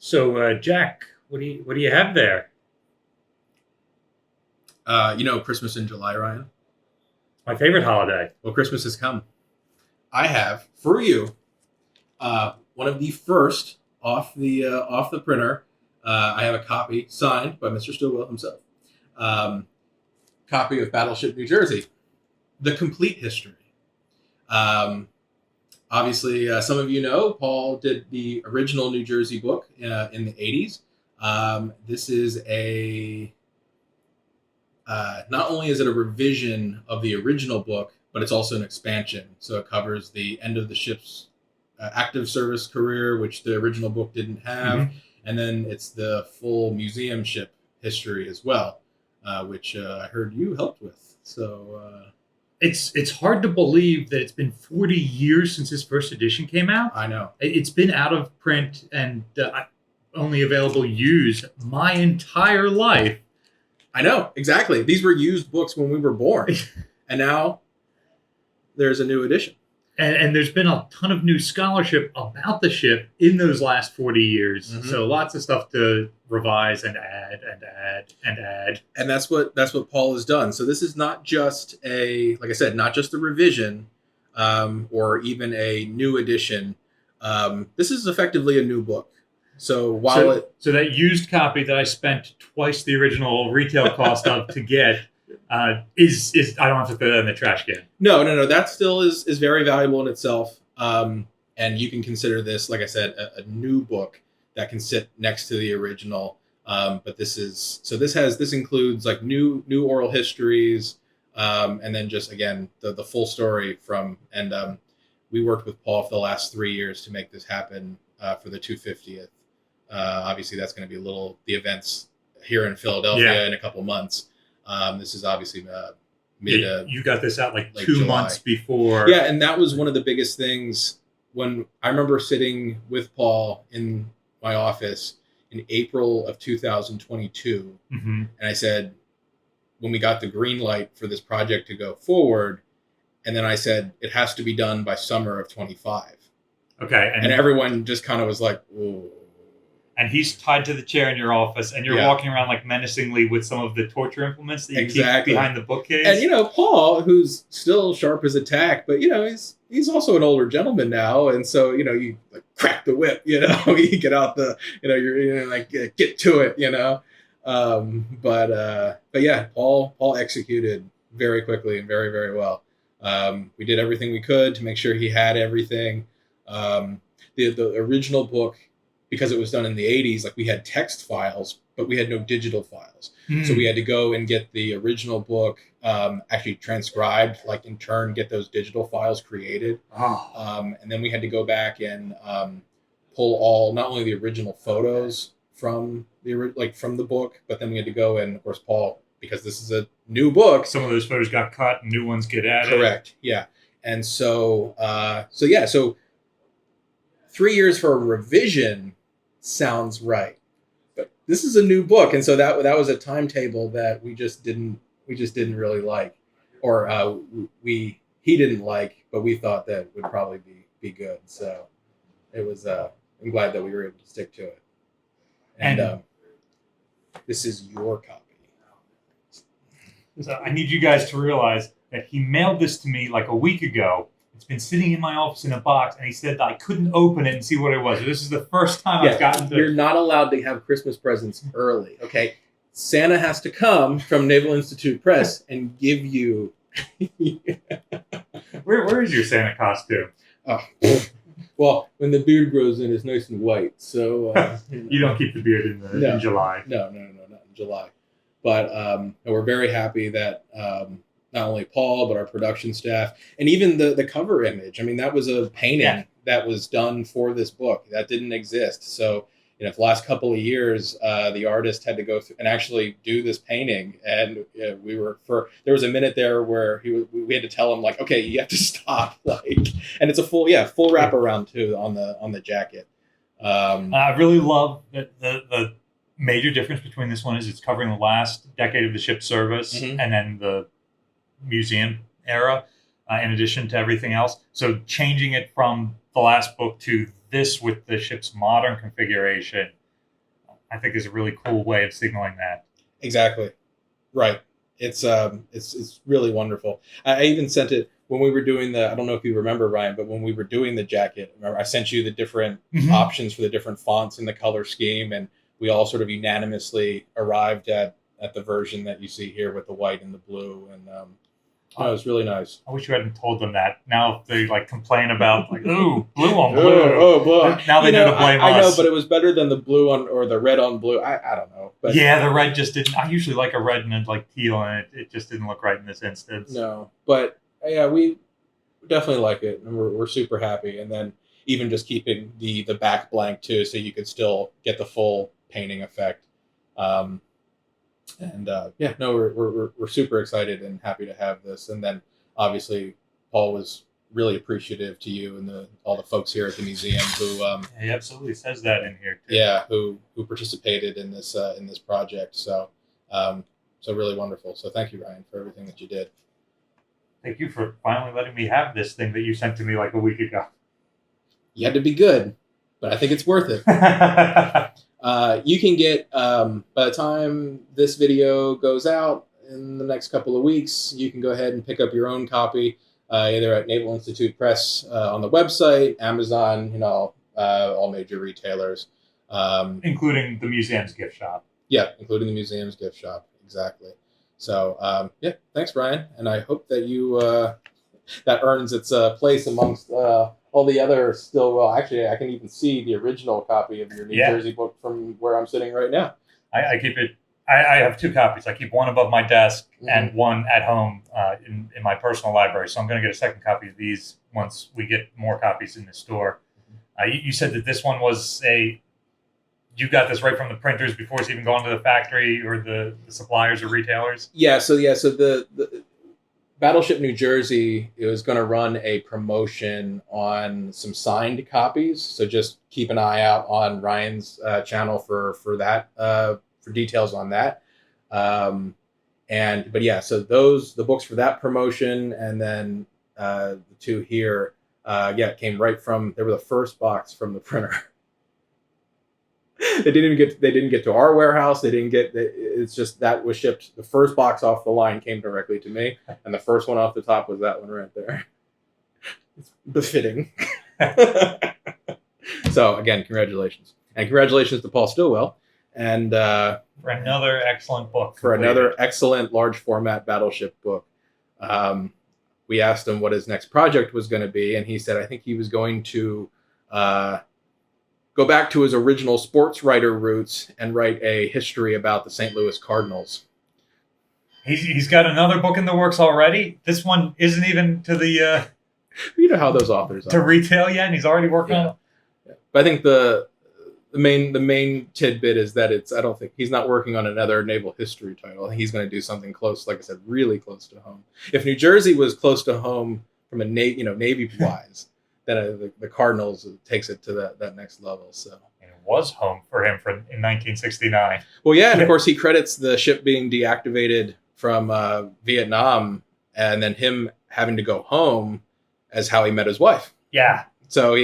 So, Jack, what do you have there? Christmas in July, Ryan. My favorite holiday. Well, Christmas has come. I have for you one of the first off the printer. I have a copy signed by Mr. Stillwell himself. Um, Copy of Battleship New Jersey, the complete history. Um, Obviously, some of you know Paul did the original New Jersey book in the '80s. This is a not only is it a revision of the original book, but it's also an expansion. So it covers the end of the ship's active service career, which the original book didn't have, and then it's the full museum ship history as well, which I heard you helped with. So It's hard to believe that it's been 40 years since his first edition came out. I know. It's been out of print and only available used my entire life. I know, exactly. These were used books when we were born, and now there's a new edition. And there's been a ton of new scholarship about the ship in those last 40 years. Mhm. So lots of stuff to revise and add and add and add. And that's what Paul has done. So this is not just like I said, not just a revision or even a new edition. This is effectively a new book. So so that used copy that I spent twice the original retail cost of to get is I don't have to throw that in the trash can. No, that still is very valuable in itself. And you can consider this, like I said, a new book that can sit next to the original. But this includes like new oral histories, and then just again the full story from we worked with Paul for the last 3 years to make this happen for the 250th. Obviously, that's going to be the events here in Philadelphia in a couple months. This is obviously you got this out like 2 July. months before. Yeah, and that was one of the biggest things when I remember sitting with Paul in my office in April of 2022. Mm-hmm. And I said, when we got the green light for this project to go forward, and then I said, it has to be done by summer of 25. Okay. And everyone just kind of was like, whoa. And he's tied to the chair in your office, and you're walking around like menacingly with some of the torture implements that you keep behind the bookcase. And Paul, who's still sharp as a tack, but he's also an older gentleman now, and so you like crack the whip, you get out the, you're like get to it, But yeah, Paul executed very quickly and very, very well. We did everything we could to make sure he had everything. The original book, because it was done in the 80s, like we had text files, but we had no digital files. So we had to go and get the original book actually transcribed, like in turn get those digital files created. And then we had to go back and pull all, not only the original photos from the book, but then we had to go and, of course, Paul, because this is a new book. Some of those photos got cut, new ones get added. Correct, yeah. And so 3 years for a revision sounds right, but this is a new book, and so that was a timetable that we just didn't really like, or he didn't like, but we thought that would probably be good. So it was I'm glad that we were able to stick to it. And this is your copy. So I need you guys to realize that he mailed this to me like a week ago. It's been sitting in my office in a box, and he said that I couldn't open it and see what it was. So this is the first time I've gotten to... You're not allowed to have Christmas presents early, okay? Santa has to come from Naval Institute Press and give you... Where is your Santa costume? Oh, well, when the beard grows in, it's nice and white. So You don't keep the beard in July. No, not in July. But we're very happy that... not only Paul, but our production staff, and even the cover image. I mean, that was a painting that was done for this book that didn't exist. So, for the last couple of years, the artist had to go through and actually do this painting. And there was a minute there where we had to tell him, like, okay, you have to stop. And it's a full wraparound too on the jacket. I really love the major difference between this one is it's covering the last decade of the ship's service, and then the museum era, in addition to everything else. So changing it from the last book to this with the ship's modern configuration I think is a really cool way of signaling that. Exactly. Right. It's really wonderful. I even sent it when we were doing I don't know if you remember, Ryan, but when we were doing the jacket, remember I sent you the different options for the different fonts and the color scheme, and we all sort of unanimously arrived at the version that you see here with the white and the blue, and it was really nice. I wish you hadn't told them that. Now they like complain about like, ooh, blue on blue. Blue. Now they know to blame us. I know, but it was better than the blue on or the red on blue. I don't know. But yeah, the red just didn't. I usually like a red and a like teal, and it just didn't look right in this instance. No, but yeah, we definitely like it, and we're super happy. And then even just keeping the back blank too, so you could still get the full painting effect. Yeah, no, we're super excited and happy to have this. And then obviously Paul was really appreciative to you and all the folks here at the museum who he absolutely says that in here too. Yeah, who participated in this project. So so really wonderful. So thank you, Ryan, for everything that you did. Thank you for finally letting me have this thing that you sent to me like a week ago. You had to be good, but I think it's worth it. You can get, by the time this video goes out in the next couple of weeks, you can go ahead and pick up your own copy, either at Naval Institute Press on the website, Amazon, all major retailers. Including the museum's gift shop. Yeah, including the museum's gift shop. Exactly. So, yeah, thanks, Brian. And I hope that that earns its place amongst all the other still. Well, actually, I can even see the original copy of your New Jersey book from where I'm sitting right now. I keep it. I have two copies. I keep one above my desk and one at home in my personal library. So I'm going to get a second copy of these once we get more copies in the store. You said that this one was you got this right from the printers before it's even gone to the factory or the suppliers or retailers? Yeah. So the Battleship New Jersey, it was going to run a promotion on some signed copies. So just keep an eye out on Ryan's channel for that, for details on that. But yeah, so the books for that promotion, and then the two here, came right from, they were the first box from the printer. They didn't get to our warehouse. It's just that was shipped. The first box off the line came directly to me, and the first one off the top was that one right there. It's befitting. So again, congratulations, and congratulations to Paul Stillwell, and for another excellent book. For another excellent large format battleship book. We asked him what his next project was going to be, and he said, I think he was going to go back to his original sports writer roots and write a history about the St. Louis Cardinals. He's got another book in the works already. This one isn't even to the you know how those authors are. To retail yet, and he's already working on it. Yeah. But I think the main tidbit is that I don't think he's not working on another naval history title. I think he's going to do something close, like I said, really close to home. If New Jersey was close to home from a Navy wise, then the Cardinals takes it to that next level. So it was home for him in 1969. Well, yeah, and of course he credits the ship being deactivated from Vietnam, and then him having to go home as how he met his wife. Yeah. So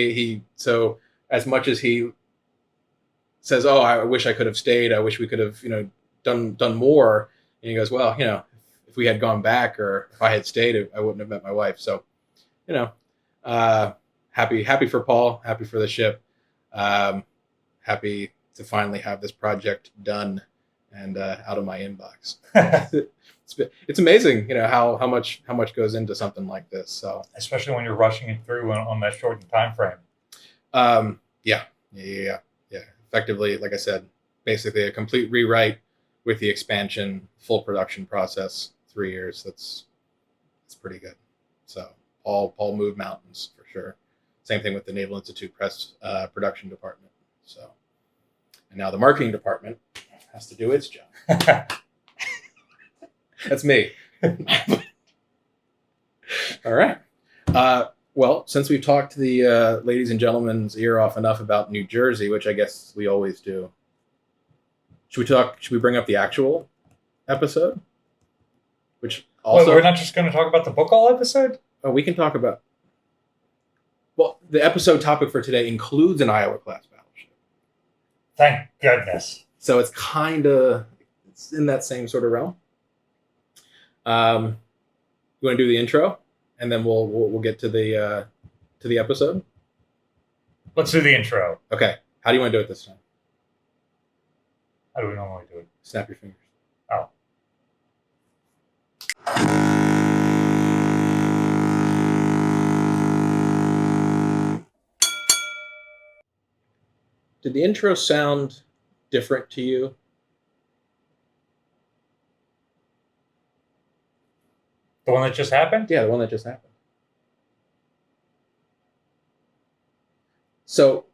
so as much as he says, "Oh, I wish I could have stayed. I wish we could have, done more," and he goes, "Well, if we had gone back, or if I had stayed, I wouldn't have met my wife." So, happy for Paul, happy for the ship, happy to finally have this project done and out of my inbox. It's amazing, how much goes into something like this. So especially when you're rushing it through on that shortened time frame. Yeah. Effectively, like I said, basically a complete rewrite with the expansion, full production process, 3 years. That's pretty good. So Paul moved mountains for sure. Same thing with the Naval Institute Press production department. So, and now the marketing department has to do its job. That's me. All right. Well, since we've talked to the ladies and gentlemen's ear off enough about New Jersey, which I guess we always do, should we bring up the actual episode? Which also, we're not just going to talk about the book all episode? Oh, we can talk about. Well, the episode topic for today includes an Iowa class battleship. Thank goodness. So it's it's in that same sort of realm. You want to do the intro, and then we'll get to the episode. Let's do the intro. Okay. How do you want to do it this time? How do we normally do it? Snap your fingers. Oh. Did the intro sound different to you? The one that just happened? Yeah, the one that just happened. So,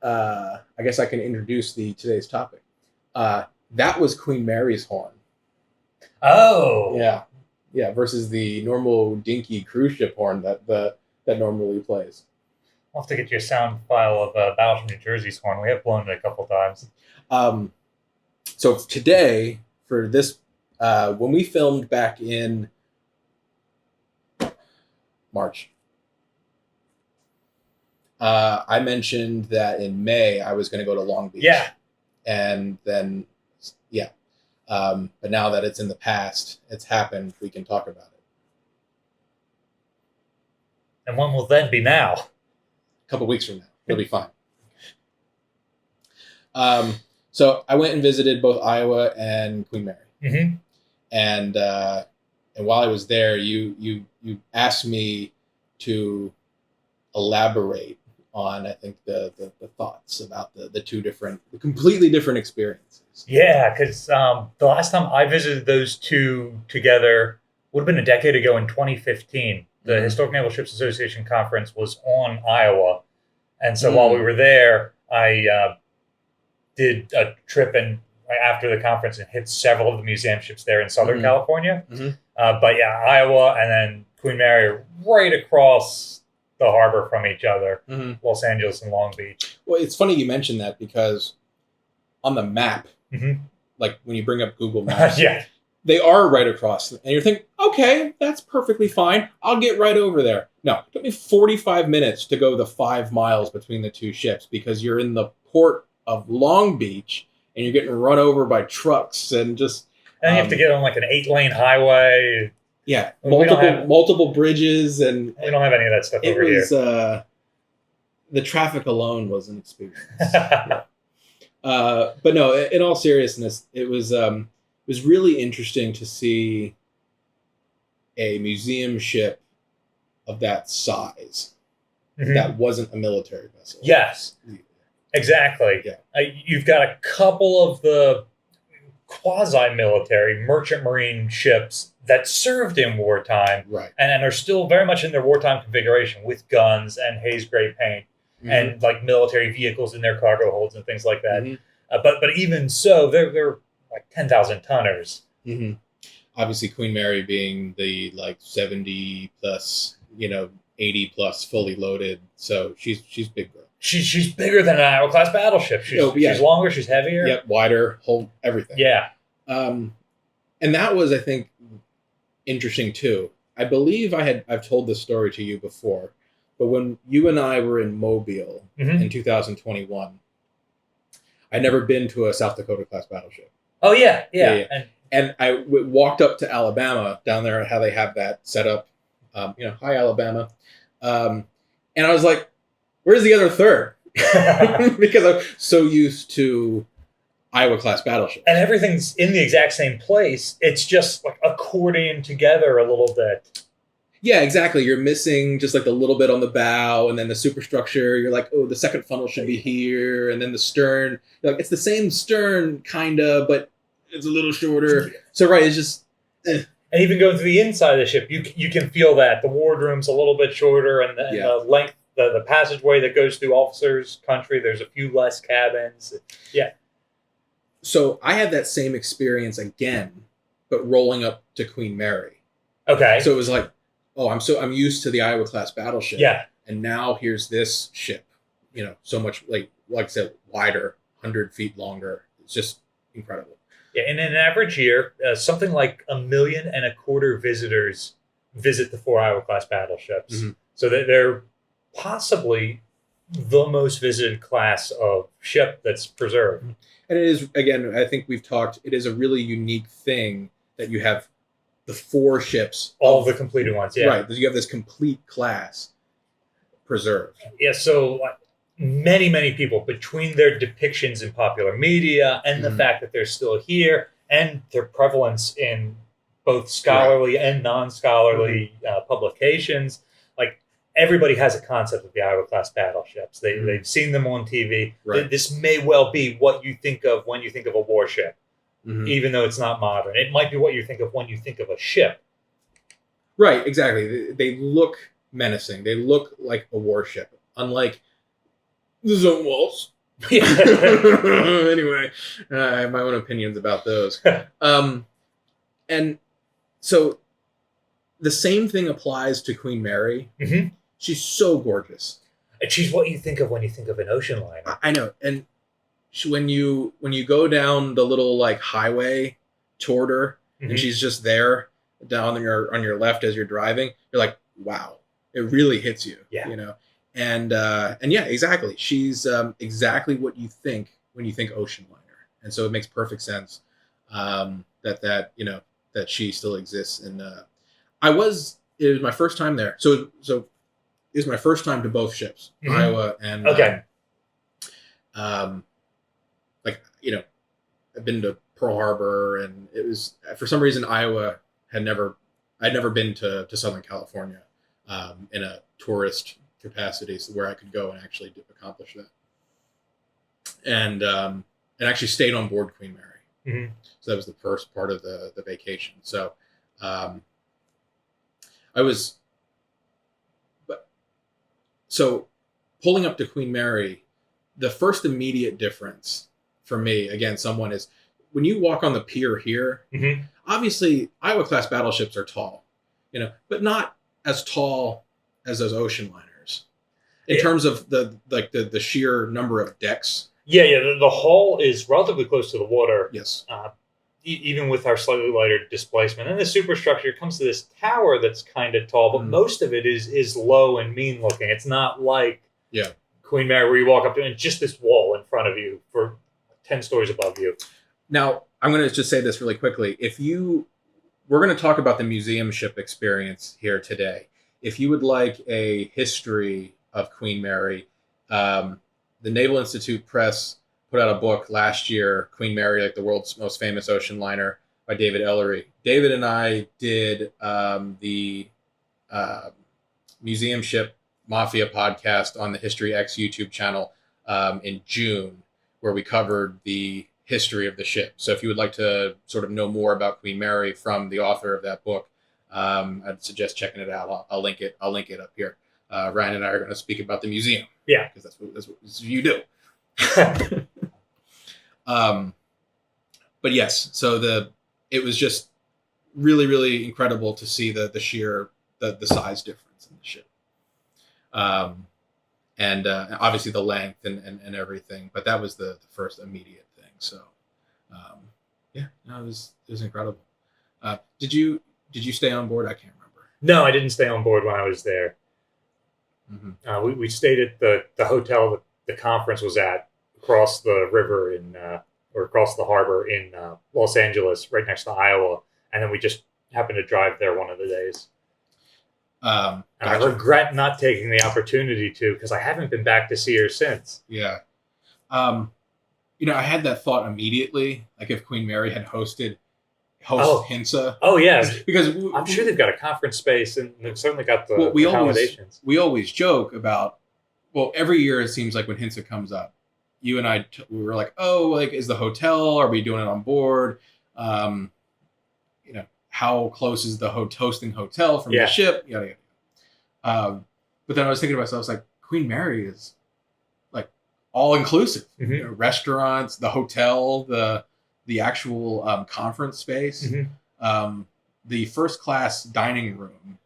I guess I can introduce today's topic. That was Queen Mary's horn. Oh. Yeah, versus the normal dinky cruise ship horn that normally plays. I'll have to get you a sound file of Battleship New Jersey's horn. We have blown it a couple times. So today, for this, when we filmed back in March, I mentioned that in May I was going to go to Long Beach. Yeah. And then, but now that it's in the past, it's happened, we can talk about it. And when will then be now? A couple weeks from now. It'll be fine. So I went and visited both Iowa and Queen Mary. Mm-hmm. And while I was there, you asked me to elaborate on, I think, the thoughts about the completely different experiences. Yeah, because the last time I visited those two together would have been a decade ago in 2015. The Historic Naval Ships Association conference was on Iowa. And so while we were there, I did a trip after the conference and hit several of the museum ships there in Southern California. But yeah, Iowa and then Queen Mary are right across the harbor from each other, Los Angeles and Long Beach. Well, it's funny you mentioned that because on the map, like when you bring up Google Maps, yeah, they are right across. And you're thinking, okay, that's perfectly fine. I'll get right over there. No, it took me 45 minutes to go the 5 miles between the two ships because you're in the port of Long Beach and you're getting run over by trucks and just... And you have to get on like an 8-lane highway. Yeah, multiple bridges, and we don't have any of that stuff over here. The traffic alone was an experience. Yeah. But no, in all seriousness, it was really interesting to see a museum ship of that size that wasn't a military vessel. Yes, exactly. Yeah. You've got a couple of the quasi-military merchant marine ships that served in wartime, right, and are still very much in their wartime configuration with guns and haze gray paint and like military vehicles in their cargo holds and things like that. But even so, they're like 10,000 tonners. Obviously, Queen Mary being the like 70 plus, 80 plus fully loaded, so she's big girl. She's bigger than an Iowa class battleship. She's longer, she's heavier. Yep, wider, whole everything. Yeah. And that was, I think, interesting too. I believe I've told this story to you before, but when you and I were in Mobile in 2021, I'd never been to a South Dakota class battleship. Oh yeah. And I walked up to Alabama down there, how they have that set up. Hi Alabama, and I was like, where's the other third? Because I'm so used to Iowa class battleships. And everything's in the exact same place. It's just like accordion together a little bit. Yeah, exactly. You're missing just like the little bit on the bow, and then the superstructure. You're like, oh, the second funnel should be here, and then the stern. Like, it's the same stern, kinda, but it's a little shorter. So right, it's just. And even going to the inside of the ship, you can feel that the wardroom's a little bit shorter, and the length. The passageway that goes through officers' country, there's a few less cabins. Yeah. So I had that same experience again, but rolling up to Queen Mary. Okay. So it was like, oh, I'm used to the Iowa class battleship. Yeah. And now here's this ship, so much like I said, wider, 100 feet longer. It's just incredible. Yeah. And in an average year, something like 1.25 million visitors visit the 4 Iowa class battleships. So they're possibly the most visited class of ship that's preserved. And it is, again, I think we've talked, it is a really unique thing that you have the 4 ships. All the completed ones, yeah. Right. You have this complete class preserved. Yeah, so many people, between their depictions in popular media and the fact that they're still here and their prevalence in both scholarly and non-scholarly publications, like everybody has a concept of the Iowa-class battleships. They've seen them on TV. Right. This may well be what you think of when you think of a warship, even though it's not modern. It might be what you think of when you think of a ship. Right, exactly. They look menacing. They look like a warship, unlike the zone walls. Anyway, I have my own opinions about those. And so the same thing applies to Queen Mary. She's so gorgeous. And she's what you think of when you think of an ocean liner. I know. And when you go down the little like highway toward her, and she's just there down on your left as you're driving, you're like, wow, it really hits you. Yeah. You know. And yeah, exactly. She's exactly what you think when you think ocean liner, and so it makes perfect sense that you know that she still exists. And it was my first time there, so it was my first time to both ships, Iowa and like you know, I've been to Pearl Harbor, and it was for some reason Iowa I'd never been to Southern California in a tourist capacity, so where I could go and actually accomplish that, and actually stayed on board Queen Mary. So that was the first part of the vacation. So so pulling up to Queen Mary, the first immediate difference for me, again, someone is when you walk on the pier here. Obviously, Iowa class battleships are tall, you know, but not as tall as those ocean liners. In terms of the sheer number of decks. Yeah. The hull is relatively close to the water. Yes. Even with our slightly lighter displacement. And the superstructure comes to this tower that's kind of tall, but most of it is low and mean looking. It's not like Queen Mary where you walk up to and just this wall in front of you for 10 stories above you. Now, I'm going to just say this really quickly. We're going to talk about the museum ship experience here today. If you would like a history of Queen Mary, the Naval Institute Press put out a book last year, Queen Mary, like the world's most famous ocean liner, by David Ellery. David and I did the Museum Ship Mafia podcast on the History X YouTube channel in June, where we covered the history of the ship. So if you would like to sort of know more about Queen Mary from the author of that book, I'd suggest checking it out. I'll link it up here. Ryan and I are going to speak about the museum. Yeah, because that's what you do. But yes, so it was just really, really incredible to see the sheer the size difference in the ship, and obviously the length and everything. But that was the first immediate thing. So yeah, no, it was incredible. Did you stay on board? I can't remember. No, I didn't stay on board when I was there. We stayed at the hotel that the conference was at across the river or across the harbor in Los Angeles, right next to Iowa, and then we just happened to drive there one of the days. And I regret not taking the opportunity to, because I haven't been back to see her since. Yeah. You know, I had that thought immediately, like if Queen Mary had hosted Hinsa. Oh, yeah. Because I'm sure they've got a conference space, and they've certainly got the accommodations. We always joke about, well, every year it seems like when Hinsa comes up, you and I, we were like, oh, like, is the hotel, are we doing it on board? You know, how close is the hosting hotel from the ship? Yada, yada. But then I was thinking to myself, I was like, Queen Mary is like all inclusive. You know, restaurants, the hotel, the actual conference space. The first class dining room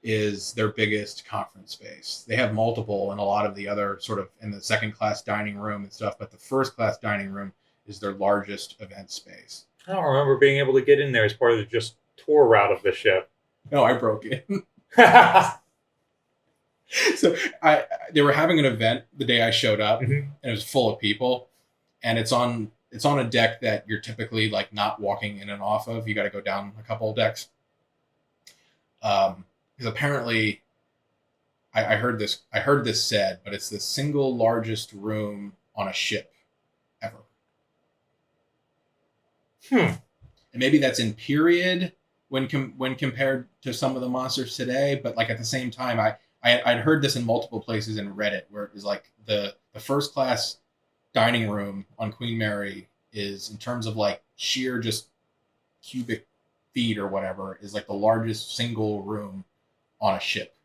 is their biggest conference space. They have multiple and a lot of the other sort of in the second class dining room and stuff, but the first class dining room is their largest event space. I don't remember being able to get in there as part of the just tour route of the ship. No, I broke in. So they were having an event the day I showed up, Mm-hmm. and it was full of people, and it's on a deck that you're typically like not walking in and off of. You got to go down a couple of decks. Because apparently, I heard this said, but it's the single largest room on a ship ever. And maybe that's in period when compared to some of the monsters today, but like at the same time, I'd heard this in multiple places in Reddit where it was like the first class dining room on Queen Mary is, in terms of like sheer just cubic feet or whatever, is like the largest single room on a ship.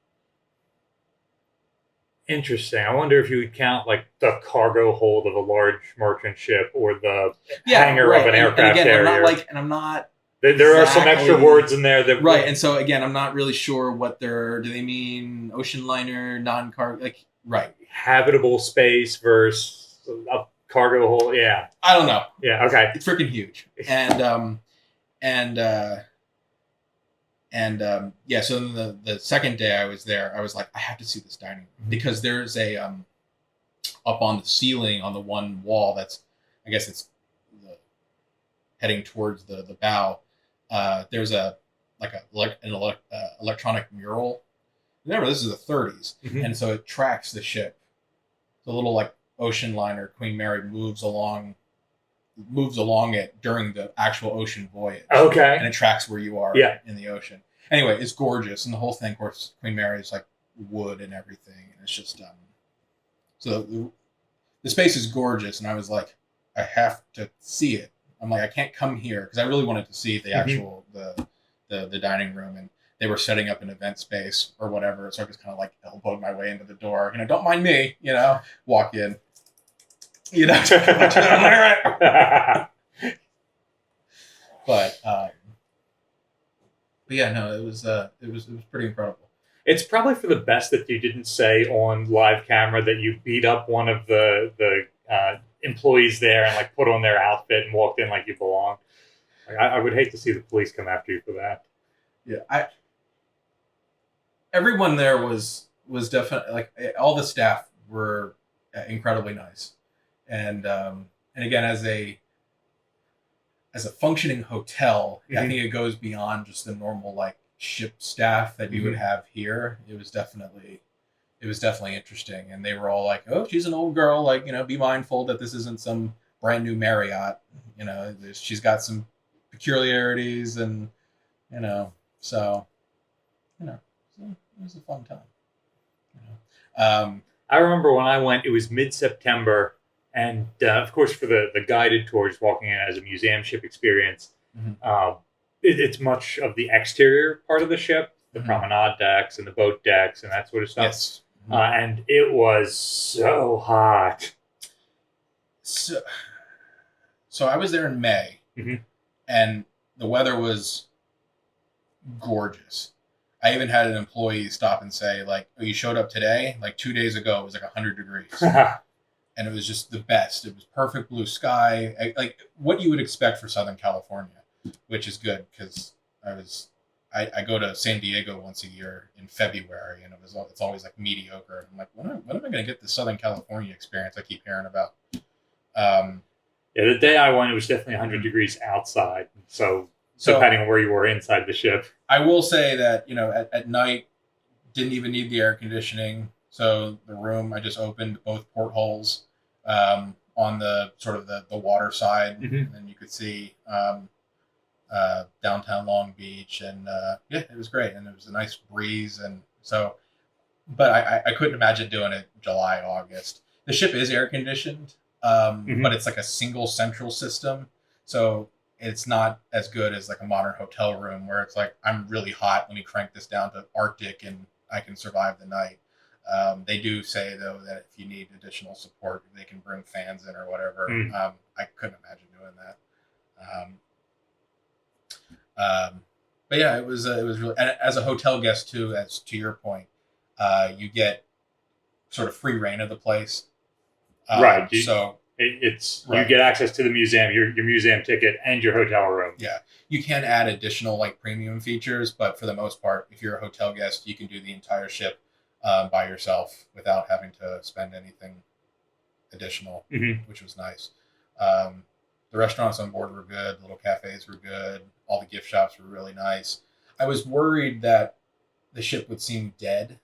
Interesting. I wonder if you would count like the cargo hold of a large merchant ship or the hangar of an aircraft and again, carrier. I'm not. There are some extra words in there that right, and so again, I'm not really sure what do they mean ocean liner, non-cargo, like right, habitable space versus a cargo hold. Yeah, I don't know. Yeah, okay, it's freaking huge, and yeah. So the second day I was there, I was like, I have to see this dining room because there's a up on the ceiling on the one wall that's, I guess it's heading towards the bow. There's an electronic mural. Remember, this is the 30s, and so it tracks the ship. The little like ocean liner Queen Mary moves along it during the actual ocean voyage. Okay, and it tracks where you are in the ocean. Anyway, it's gorgeous, and the whole thing, of course, Queen Mary is like wood and everything, and it's just so the space is gorgeous, and I was like, I have to see it. I'm like, I can't come here because I really wanted to see the actual the dining room, and they were setting up an event space or whatever. So I just kind of like elbowed my way into the door. Don't mind me. Walk in. But yeah, no, it was pretty incredible. It's probably for the best that you didn't say on live camera that you beat up one of the employees there and like put on their outfit and walked in like you belonged. Like, I would hate to see the police come after you for that. Yeah, everyone there was definitely, like, all the staff were incredibly nice, and again, as a functioning hotel, I think it goes beyond just the normal like ship staff that you would have here. It was definitely interesting, and they were all like, "Oh, she's an old girl. Like, be mindful that this isn't some brand new Marriott. She's got some peculiarities, and so it was a fun time. I remember when I went, it was mid-September, and of course, for the guided tours, walking in as a museum ship experience, it's much of the exterior part of the ship, the promenade decks and the boat decks and that sort of stuff. Yes. And it was so hot. So I was there in May, and the weather was gorgeous. I even had an employee stop and say, like, "Oh, you showed up today? Like 2 days ago, it was like 100 degrees." And it was just the best. It was perfect blue sky, like what you would expect for Southern California, which is good because I go to San Diego once a year in February, and it's always like mediocre. And I'm like, when am I going to get the Southern California experience I keep hearing about? Yeah, the day I went, it was definitely 100 degrees outside. So depending on where you were inside the ship. I will say that, at night, didn't even need the air conditioning. So the room, I just opened both portholes on the sort of the water side, and then you could see downtown Long Beach, and it was great, and it was a nice breeze, and so. But I couldn't imagine doing it July, August. The ship is air conditioned, but it's like a single central system, so it's not as good as like a modern hotel room where it's like, I'm really hot, let me crank this down to Arctic and I can survive the night. They do say, though, that if you need additional support, they can bring fans in or whatever. I couldn't imagine doing that. But yeah, it was really, and as a hotel guest too, as to your point, you get sort of free reign of the place. Right. You get access to the museum, your museum ticket, and your hotel room. Yeah, you can add additional like premium features, but for the most part, if you're a hotel guest, you can do the entire ship by yourself without having to spend anything additional, which was nice. The restaurants on board were good. The little cafes were good. All the gift shops were really nice. I was worried that the ship would seem dead.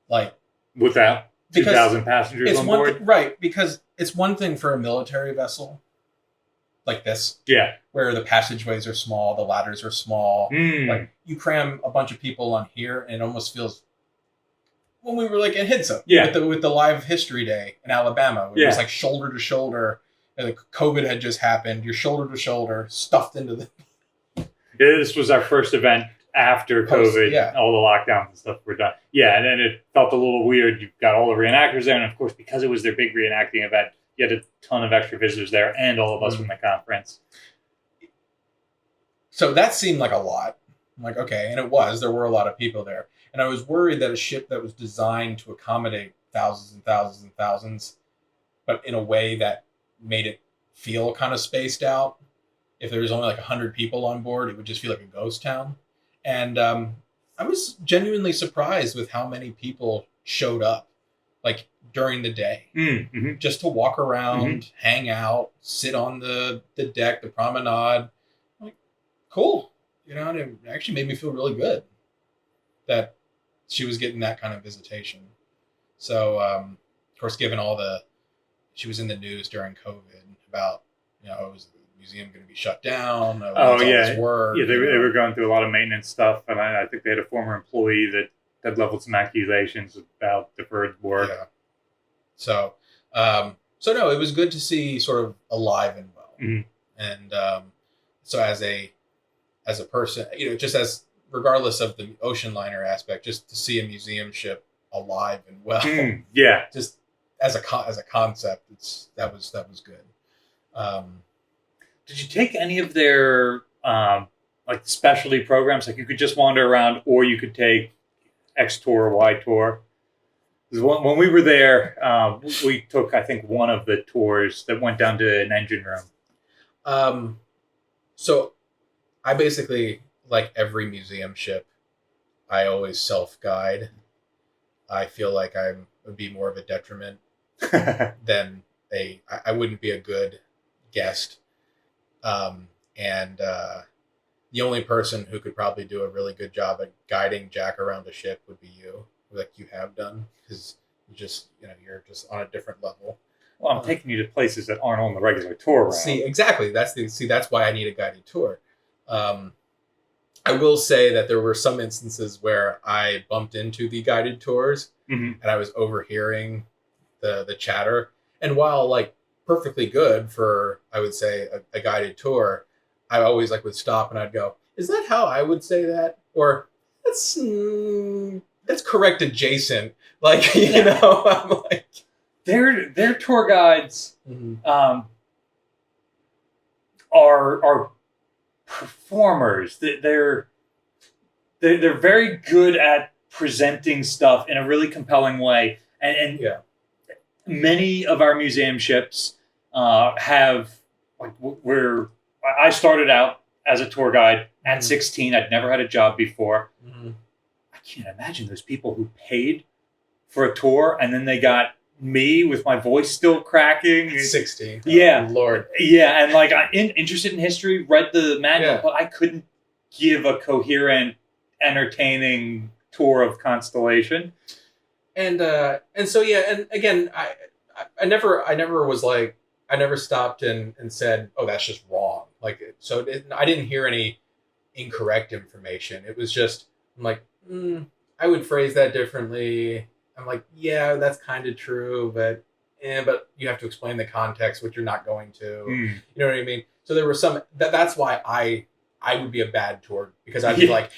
Like without 2,000 passengers on board, right? Because it's one thing for a military vessel like this, where the passageways are small, the ladders are small. Like you cram a bunch of people on here, and it almost feels. When we were like in Hidsa, with the live history day in Alabama, it was like shoulder to shoulder. And like COVID had just happened. You're shoulder to shoulder, stuffed into the. This was our first event after COVID. All the lockdowns and stuff were done. Yeah, and then it felt a little weird. You've got all the reenactors there, and of course, because it was their big reenacting event, you had a ton of extra visitors there, and all of us from the conference. So that seemed like a lot. I'm like, okay, and it was. There were a lot of people there. And I was worried that a ship that was designed to accommodate thousands and thousands and thousands, but in a way that made it feel kind of spaced out. If there was only like 100 people on board, it would just feel like a ghost town. And I was genuinely surprised with how many people showed up, like during the day, just to walk around, hang out, sit on the deck, the promenade. Like, cool. And it actually made me feel really good that she was getting that kind of visitation. So, of course, given she was in the news during COVID about, was the museum going to be shut down? Work, they were going through a lot of maintenance stuff, and I think they had a former employee that had leveled some accusations about deferred work. Yeah. So no, it was good to see sort of alive and well. And so as a person, just as regardless of the ocean liner aspect, just to see a museum ship alive and well, just as a concept, that was good. Did you take any of their like specialty programs? Like you could just wander around, or you could take X tour or Y tour. When we were there, we took, I think, one of the tours that went down to an engine room. So I basically, like every museum ship, I always self-guide. I feel like I would be more of a detriment than I wouldn't be a good guest. And the only person who could probably do a really good job at guiding Jack around a ship would be you, like you have done, because you're just on a different level. Well, I'm taking you to places that aren't on the regular tour route. See, exactly. That's why I need a guided tour. I will say that there were some instances where I bumped into the guided tours and I was overhearing the chatter. And while like perfectly good for, I would say, a guided tour, I always would stop and I'd go, is that how I would say that? Or that's correct adjacent. Like, I'm like, their tour guides are performers. They're very good at presenting stuff in a really compelling way, and many of our museum ships have where I started out as a tour guide at 16. I'd never had a job before. I can't imagine those people who paid for a tour and then they got me with my voice still cracking. 16. Yeah. Oh, Lord. Yeah. And I'm interested in history, read the manual, but I couldn't give a coherent, entertaining tour of Constellation. And so, and again, I never was like, I never stopped and said, oh, that's just wrong. I didn't hear any incorrect information. It was just, I'm like, I would phrase that differently. I'm like, yeah, that's kind of true, but you have to explain the context, which you're not going to. You know what I mean? So there were some. That's why I would be a bad tour, because I'd be like,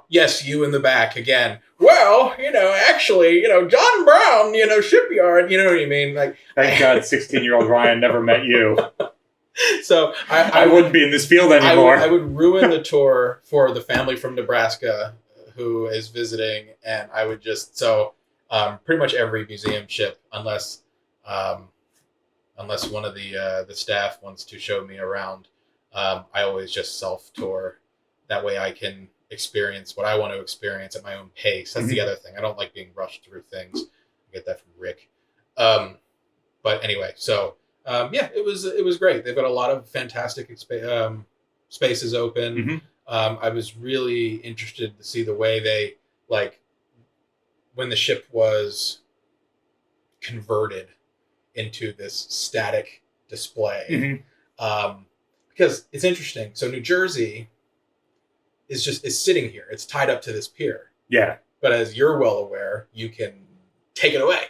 yes, you in the back again. Well, actually, John Brown, shipyard. You know what I mean? Like, thank God, 16-year-old Ryan never met you. So I wouldn't be in this field anymore. I would ruin the tour for the family from Nebraska who is visiting, and I would just pretty much every museum ship, unless one of the staff wants to show me around, I always just self tour. That way I can experience what I want to experience at my own pace. That's the other thing. I don't like being rushed through things. I get that from Rick. But anyway, so yeah, it was great. They've got a lot of fantastic spaces open. I was really interested to see the way they, like, when the ship was converted into this static display. Because it's interesting. So New Jersey is sitting here. It's tied up to this pier. Yeah. But as you're well aware, you can take it away.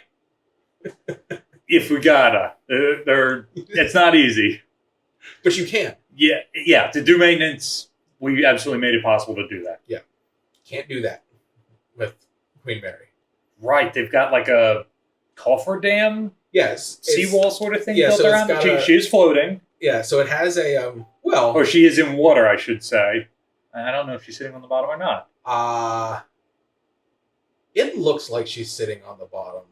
If we gotta. It's not easy. But you can. Yeah. To do maintenance, we absolutely made it possible to do that. Yeah. Can't do that with Queen Mary. Right. They've got like a cofferdam? Yes. Seawall sort of thing yeah, built so around it. She is floating. Yeah, so it has a, Or she is in water, I should say. I don't know if she's sitting on the bottom or not. It looks like she's sitting on the bottom.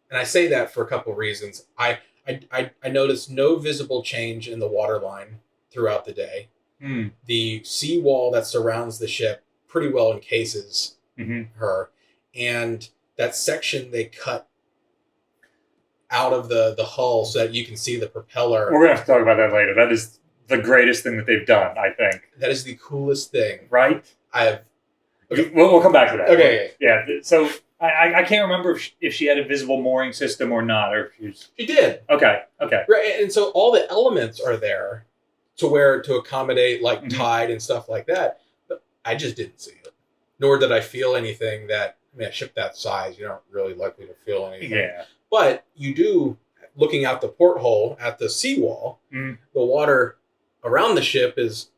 And I say that for a couple of reasons. I noticed no visible change in the water line throughout the day. The seawall that surrounds the ship pretty well encases her. And that section they cut out of the hull so that you can see the propeller. We're going to have to talk about that later. That is the greatest thing that they've done, I think. That is the coolest thing. Right? Okay. We'll come back to that. Okay. Yeah. So I can't remember if she had a visible mooring system or not. Or if she did. Okay. Right, and so all the elements are there to accommodate like tide and stuff like that. But I just didn't see it. Nor did I feel anything that, a ship that size, you're not really likely to feel anything. Yeah. But you do, looking out the porthole at the seawall, the water around the ship is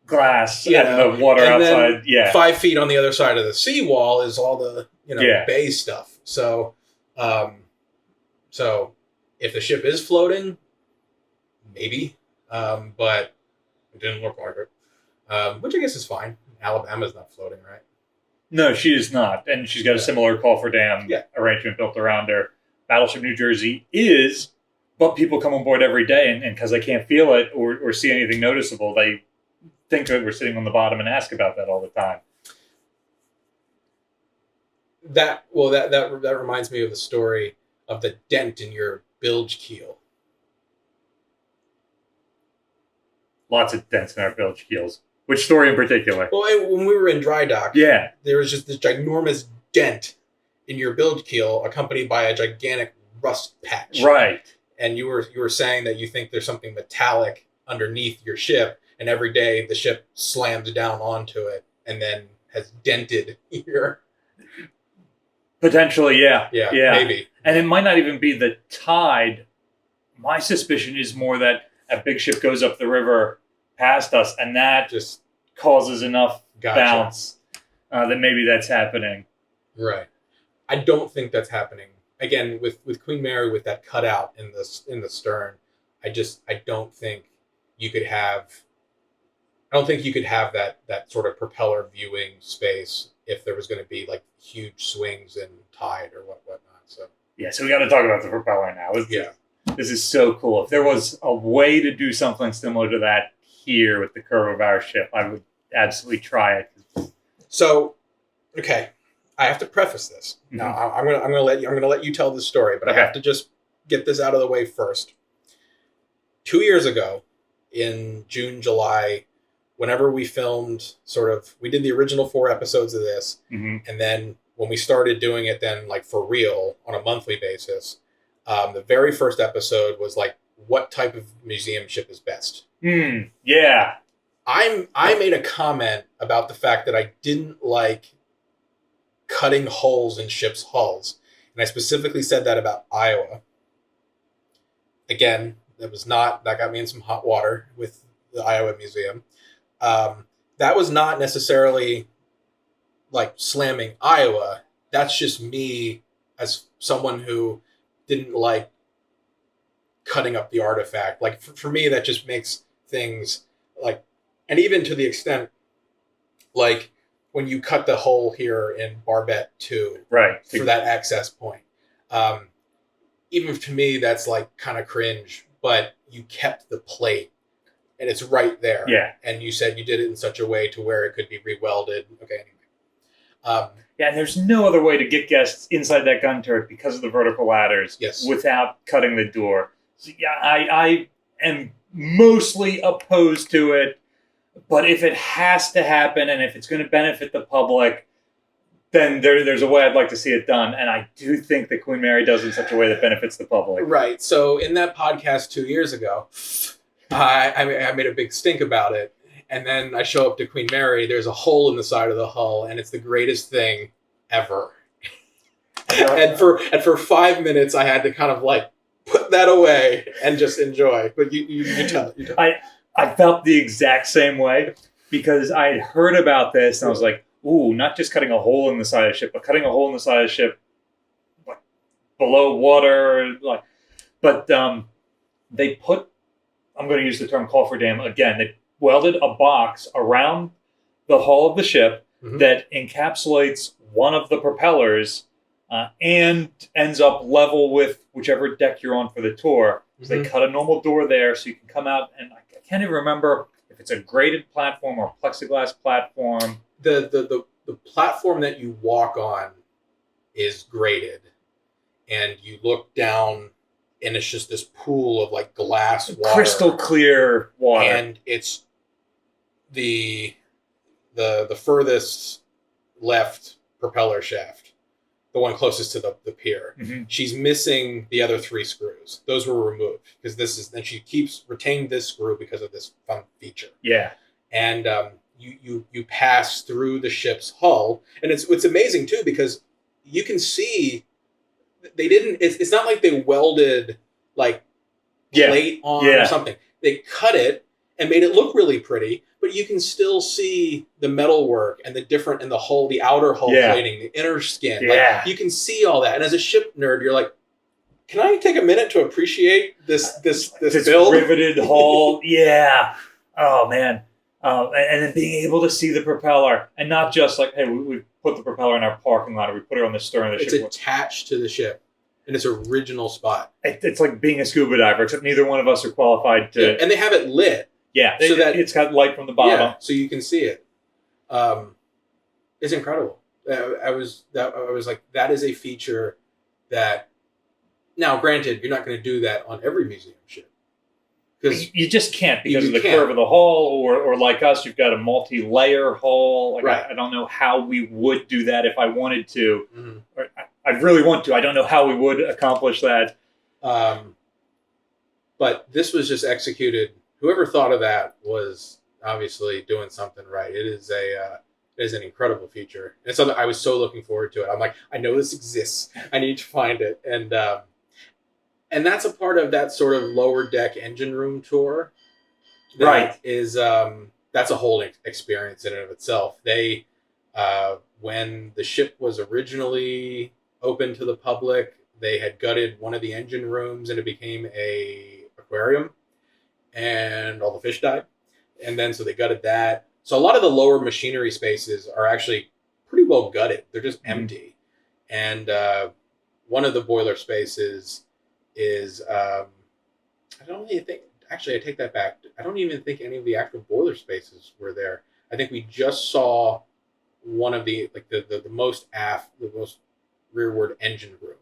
glass, and the water and outside. Then 5 feet on the other side of the seawall is all the bay stuff. So, so if the ship is floating, maybe, but it didn't look like it. Which I guess is fine. Alabama's not floating, right? No, she is not, and she's got a similar cofferdam arrangement built around her. Battleship New Jersey is, but people come on board every day, and because they can't feel it or see anything noticeable, they think that we're sitting on the bottom and ask about that all the time. That reminds me of the story of the dent in your bilge keel. Lots of dents in our bilge keels. Which story in particular? Well, when we were in dry dock, there was just this ginormous dent in your bilge keel, accompanied by a gigantic rust patch. Right. And you were saying that you think there's something metallic underneath your ship, and every day the ship slams down onto it and then has dented your... Potentially, yeah. Yeah, maybe. And it might not even be the tide. My suspicion is more that a big ship goes up the river past us, and that just causes enough bounce that maybe that's happening. Right. I don't think that's happening. Again, with Queen Mary, with that cutout in the stern, I don't think you could have. I don't think you could have that sort of propeller viewing space if there was going to be like huge swings in tide or whatnot. So so we got to talk about the propeller now. This is so cool. If there was a way to do something similar to that here with the curve of our ship, I would absolutely try it. So, okay, I have to preface this. Now, I'm gonna let you tell this story, but I have to just get this out of the way first. 2 years ago, in June, July, whenever we filmed, we did the original 4 episodes of this, and then when we started doing it, then like for real on a monthly basis, the very first episode was like, what type of museum ship is best? Yeah. I made a comment about the fact that I didn't like cutting holes in ships' hulls. And I specifically said that about Iowa. Again, that got me in some hot water with the Iowa Museum. That was not necessarily like slamming Iowa. That's just me as someone who didn't like cutting up the artifact. Like for me, that just makes things like, and even to the extent, like when you cut the hole here in Barbette 2, right, for that access point, even to me, that's like kind of cringe, but you kept the plate and it's right there. Yeah. And you said you did it in such a way to where it could be rewelded. Okay, anyway. Yeah, and there's no other way to get guests inside that gun turret because of the vertical ladders without cutting the door. So, yeah, I am mostly opposed to it, but if it has to happen and if it's going to benefit the public, then there's a way I'd like to see it done. And I do think that Queen Mary does it in such a way that benefits the public. Right. So in that podcast 2 years ago, I made a big stink about it. And then I show up to Queen Mary, there's a hole in the side of the hull, and it's the greatest thing ever. and for 5 minutes, I had to kind of like put that away and just enjoy. But you tell it. I felt the exact same way because I had heard about this, and I was like, ooh, not just cutting a hole in the side of the ship, but cutting a hole in the side of the ship like, below water. But they put, I'm going to use the term cofferdam again, they welded a box around the hull of the ship that encapsulates one of the propellers and ends up level with whichever deck you're on for the tour. So they cut a normal door there so you can come out, and I can't even remember if it's a graded platform or a plexiglass platform. The platform that you walk on is graded, and you look down, and it's just this pool of like glass water, crystal clear water, and it's the furthest left propeller shaft, the one closest to the pier. She's missing the other 3 screws. Those were removed because and she retained this screw because of this fun feature. Yeah, and you pass through the ship's hull, and it's amazing too because you can see they didn't. It's not like they welded like plate on or something. They cut it and made it look really pretty, but you can still see the metalwork and the hull, the outer hull plating, the inner skin. Like, you can see all that. And as a ship nerd, you're like, can I take a minute to appreciate this build? Riveted hull. Yeah. Oh man. And then being able to see the propeller and not just like, hey, we put the propeller in our parking lot or we put it on the stern of the ship. It's attached to the ship in its original spot. It's like being a scuba diver, except neither one of us are qualified to. Yeah, and they have it lit. Yeah, so that it's got light from the bottom. Yeah, so you can see it. It's incredible. I was like, that is a feature that. Now, granted, you're not going to do that on every museum ship. Because you just can't because of the curve of the hull, or like us, you've got a multi-layer hull. Like I don't know how we would do that if I wanted to. Or I really want to. I don't know how we would accomplish that. But this was just executed. Whoever thought of that was obviously doing something right. It is an incredible feature. And something I was so looking forward to it. I'm like, I know this exists. I need to find it. And that's a part of that sort of lower deck engine room tour. Is that's a whole experience in and of itself. They when the ship was originally open to the public, they had gutted one of the engine rooms and it became a aquarium, and all the fish died. And then so they gutted that. So a lot of the lower machinery spaces are actually pretty well gutted. They're just empty. And one of the boiler spaces is I don't really think, actually I take that back, I don't even think any of the actual boiler spaces were there. I think we just saw one of the like the most rearward engine room,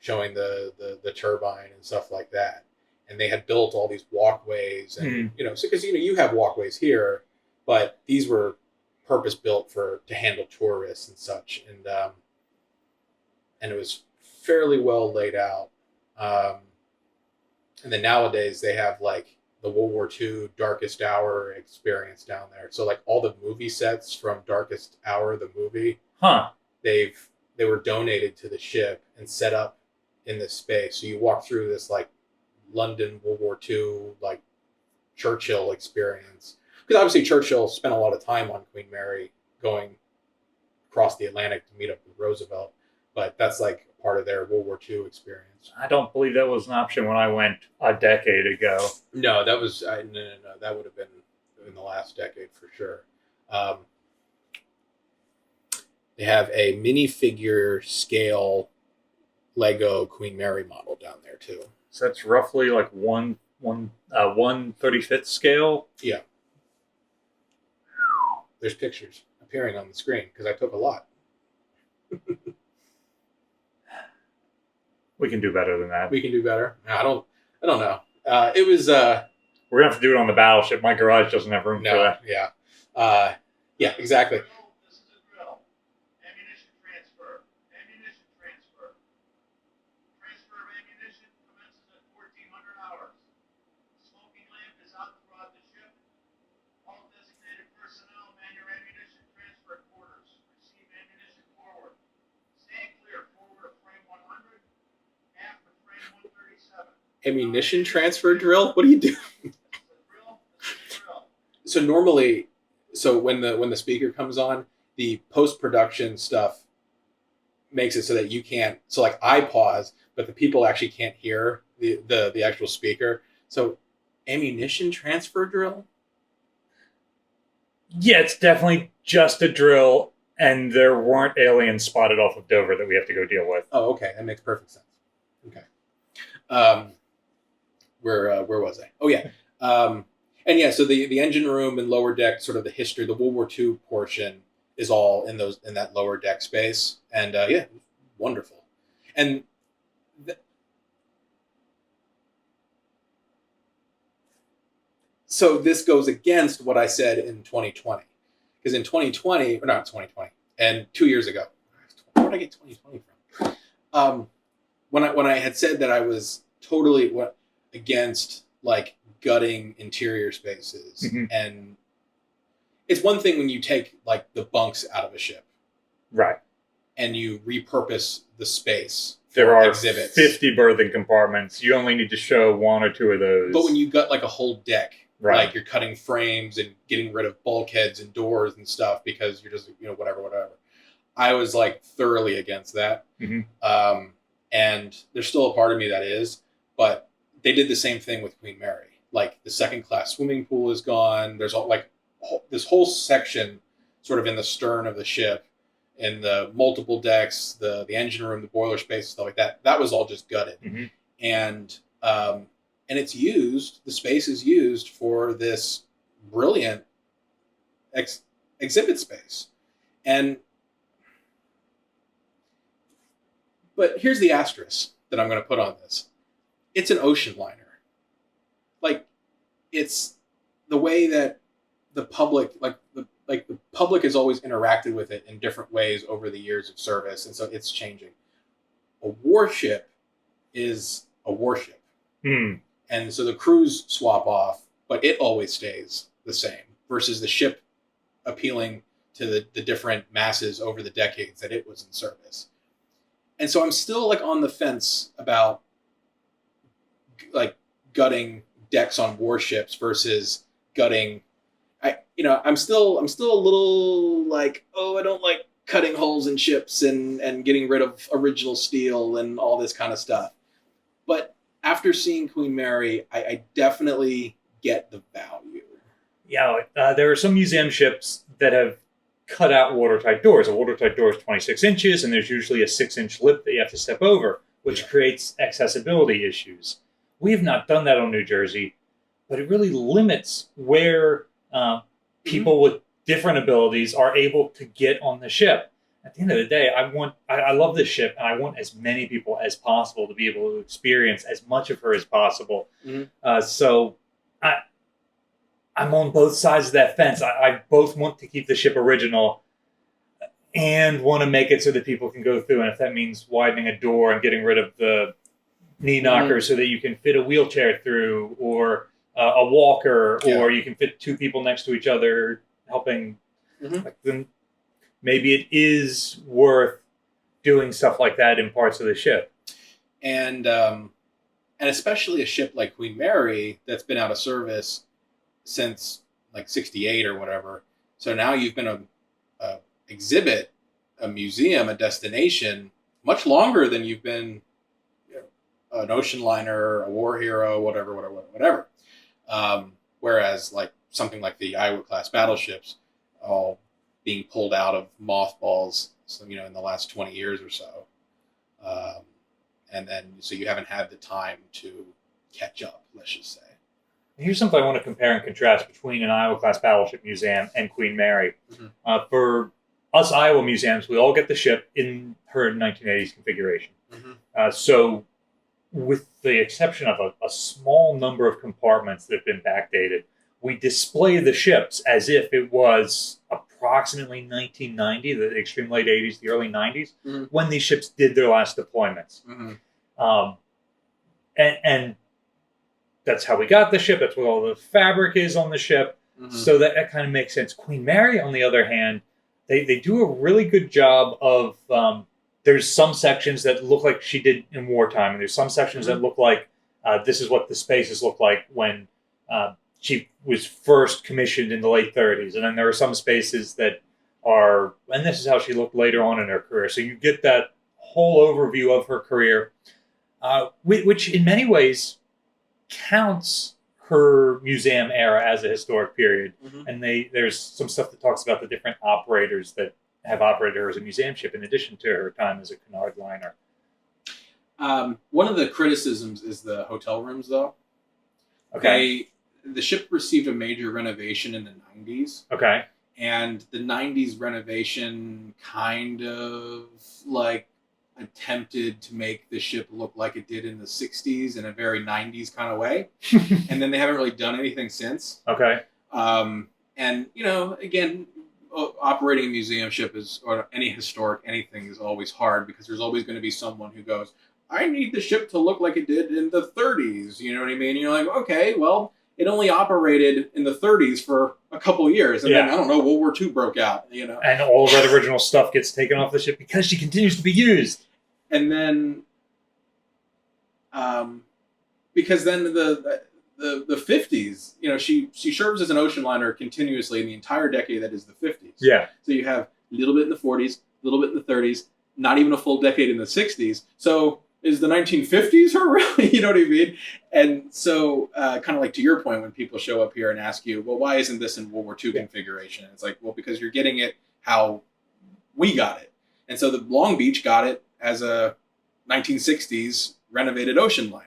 showing the turbine and stuff like that. And they had built all these walkways, and because you have walkways here, but these were purpose built to handle tourists and such, and it was fairly well laid out. And then nowadays they have like the World War II Darkest Hour experience down there. So like all the movie sets from Darkest Hour, the movie, they were donated to the ship and set up in this space. So you walk through this like London World War II like Churchill experience, because obviously Churchill spent a lot of time on Queen Mary going across the Atlantic to meet up with Roosevelt, but that's like part of their World War II experience. I don't believe that was an option when I went a decade ago. No, that was no. That would have been in the last decade for sure. They have a minifigure scale Lego Queen Mary model down there too. So that's roughly like 1/3 1/35th scale. Yeah. There's pictures appearing on the screen because I took a lot. We can do better than that. We can do better. I don't know. It was. We're gonna have to do it on the battleship. My garage doesn't have room for that. Yeah. Yeah. Exactly. This is a drill. Ammunition transfer. Ammunition transfer. Transfer of ammunition commences at 1400 hours. Smoking lamp is out throughout the ship. All designated personnel man your ammunition transfer quarters. Receive ammunition forward. Stand clear forward of frame 100. After frame 137. Ammunition transfer drill. What do you do? So normally, when the speaker comes on, the post-production stuff makes it so that you can't. So like I pause, but the people actually can't hear the actual speaker. So ammunition transfer drill. Yeah, it's definitely just a drill, and there weren't aliens spotted off of Dover that we have to go deal with. Oh, okay, that makes perfect sense. Okay. Where was I? Oh yeah. And yeah, so the engine room and lower deck, sort of the history, the World War II portion is all in that lower deck space, and yeah, wonderful. And so this goes against what I said in 2020, because in 2020, or not 2020, and 2 years ago, where did I get 2020 from? When I had said that I was totally against like gutting interior spaces, and it's one thing when you take like the bunks out of a ship, right, and you repurpose the space. There are exhibits. 50 berthing compartments. You only need to show one or two of those. But when you gut like a whole deck, right, like you're cutting frames and getting rid of bulkheads and doors and stuff because you're just whatever. I was like thoroughly against that, and there's still a part of me that is, but they did the same thing with Queen Mary. Like the second class swimming pool is gone. There's this whole section sort of in the stern of the ship, in the multiple decks, the engine room, the boiler space, stuff like that. That was all just gutted. And it's used, the space is used for this brilliant exhibit space. But here's the asterisk that I'm going to put on this. It's an ocean liner. Like, it's the way that the public, the public has always interacted with it in different ways over the years of service, and so it's changing. A warship is a warship. And so the crews swap off, but it always stays the same, versus the ship appealing to the different masses over the decades that it was in service. And so I'm still like on the fence about like gutting decks on warships versus gutting. I'm still a little like, I don't like cutting holes in ships and getting rid of original steel and all this kind of stuff. But after seeing Queen Mary, I definitely get the value. Yeah, there are some museum ships that have cut out watertight doors. A watertight door is 26 inches, and there's usually a 6-inch lip that you have to step over, which creates accessibility issues. We have not done that on New Jersey, but it really limits where people with different abilities are able to get on the ship. At the end of the day, I love this ship, and I want as many people as possible to be able to experience as much of her as possible. So I'm on both sides of that fence. I both want to keep the ship original and want to make it so that people can go through. And if that means widening a door and getting rid of the knee knocker so that you can fit a wheelchair through, or a walker, or you can fit two people next to each other helping, then maybe it is worth doing stuff like that in parts of the ship. And especially a ship like Queen Mary that's been out of service since like 68 or whatever. So now you've been a exhibit, a museum, a destination much longer than you've been an ocean liner, a war hero, whatever. Whereas like something like the Iowa class battleships, all being pulled out of mothballs, in the last 20 years or so. And then, so you haven't had the time to catch up, let's just say. Here's something I want to compare and contrast between an Iowa-class battleship museum and Queen Mary. Mm-hmm. For us Iowa museums, we all get the ship in her 1980s configuration. Mm-hmm. So with the exception of a small number of compartments that have been backdated, we display the ships as if it was approximately 1990, the extreme late 80s, the early 90s, Mm-hmm. when these ships did their last deployments. Mm-hmm. And that's how we got the ship. That's what all the fabric is on the ship. Mm-hmm. So that kind of makes sense. Queen Mary, on the other hand, they do a really good job of... there's some sections that look like she did in wartime, and there's some sections that look like this is what the spaces look like when she was first commissioned in the late 30s. And then there are some spaces that are, and this is how she looked later on in her career. So you get that whole overview of her career, which in many ways counts her museum era as a historic period. Mm-hmm. And there's some stuff that talks about the different operators that have operated her as a museum ship in addition to her time as a canard liner. One of the criticisms is the hotel rooms, though. Okay. The ship received a major renovation in the 90s. Okay. And the 90s renovation kind of like attempted to make the ship look like it did in the 60s in a very 90s kind of way. And then they haven't really done anything since. Okay. And, you know, again, operating a museum ship is, or any historic anything, is always hard because there's always going to be someone who goes, I need the ship to look like it did in the 30s. You know what I mean? And you're like, okay, well, it only operated in the 30s for a couple of years. And then, I don't know, World War II broke out, you know. And all of that original stuff gets taken off the ship because she continues to be used. And then, because then the 50s, you know, she serves as an ocean liner continuously in the entire decade that is the 50s. Yeah. So you have a little bit in the 40s, a little bit in the 30s, not even a full decade in the 60s. So is the 1950s her really? You know what I mean? And so kind of like to your point, when people show up here and ask you, well, why isn't this in World War II configuration? It's like, well, because you're getting it how we got it. And so the Long Beach got it as a 1960s renovated ocean liner.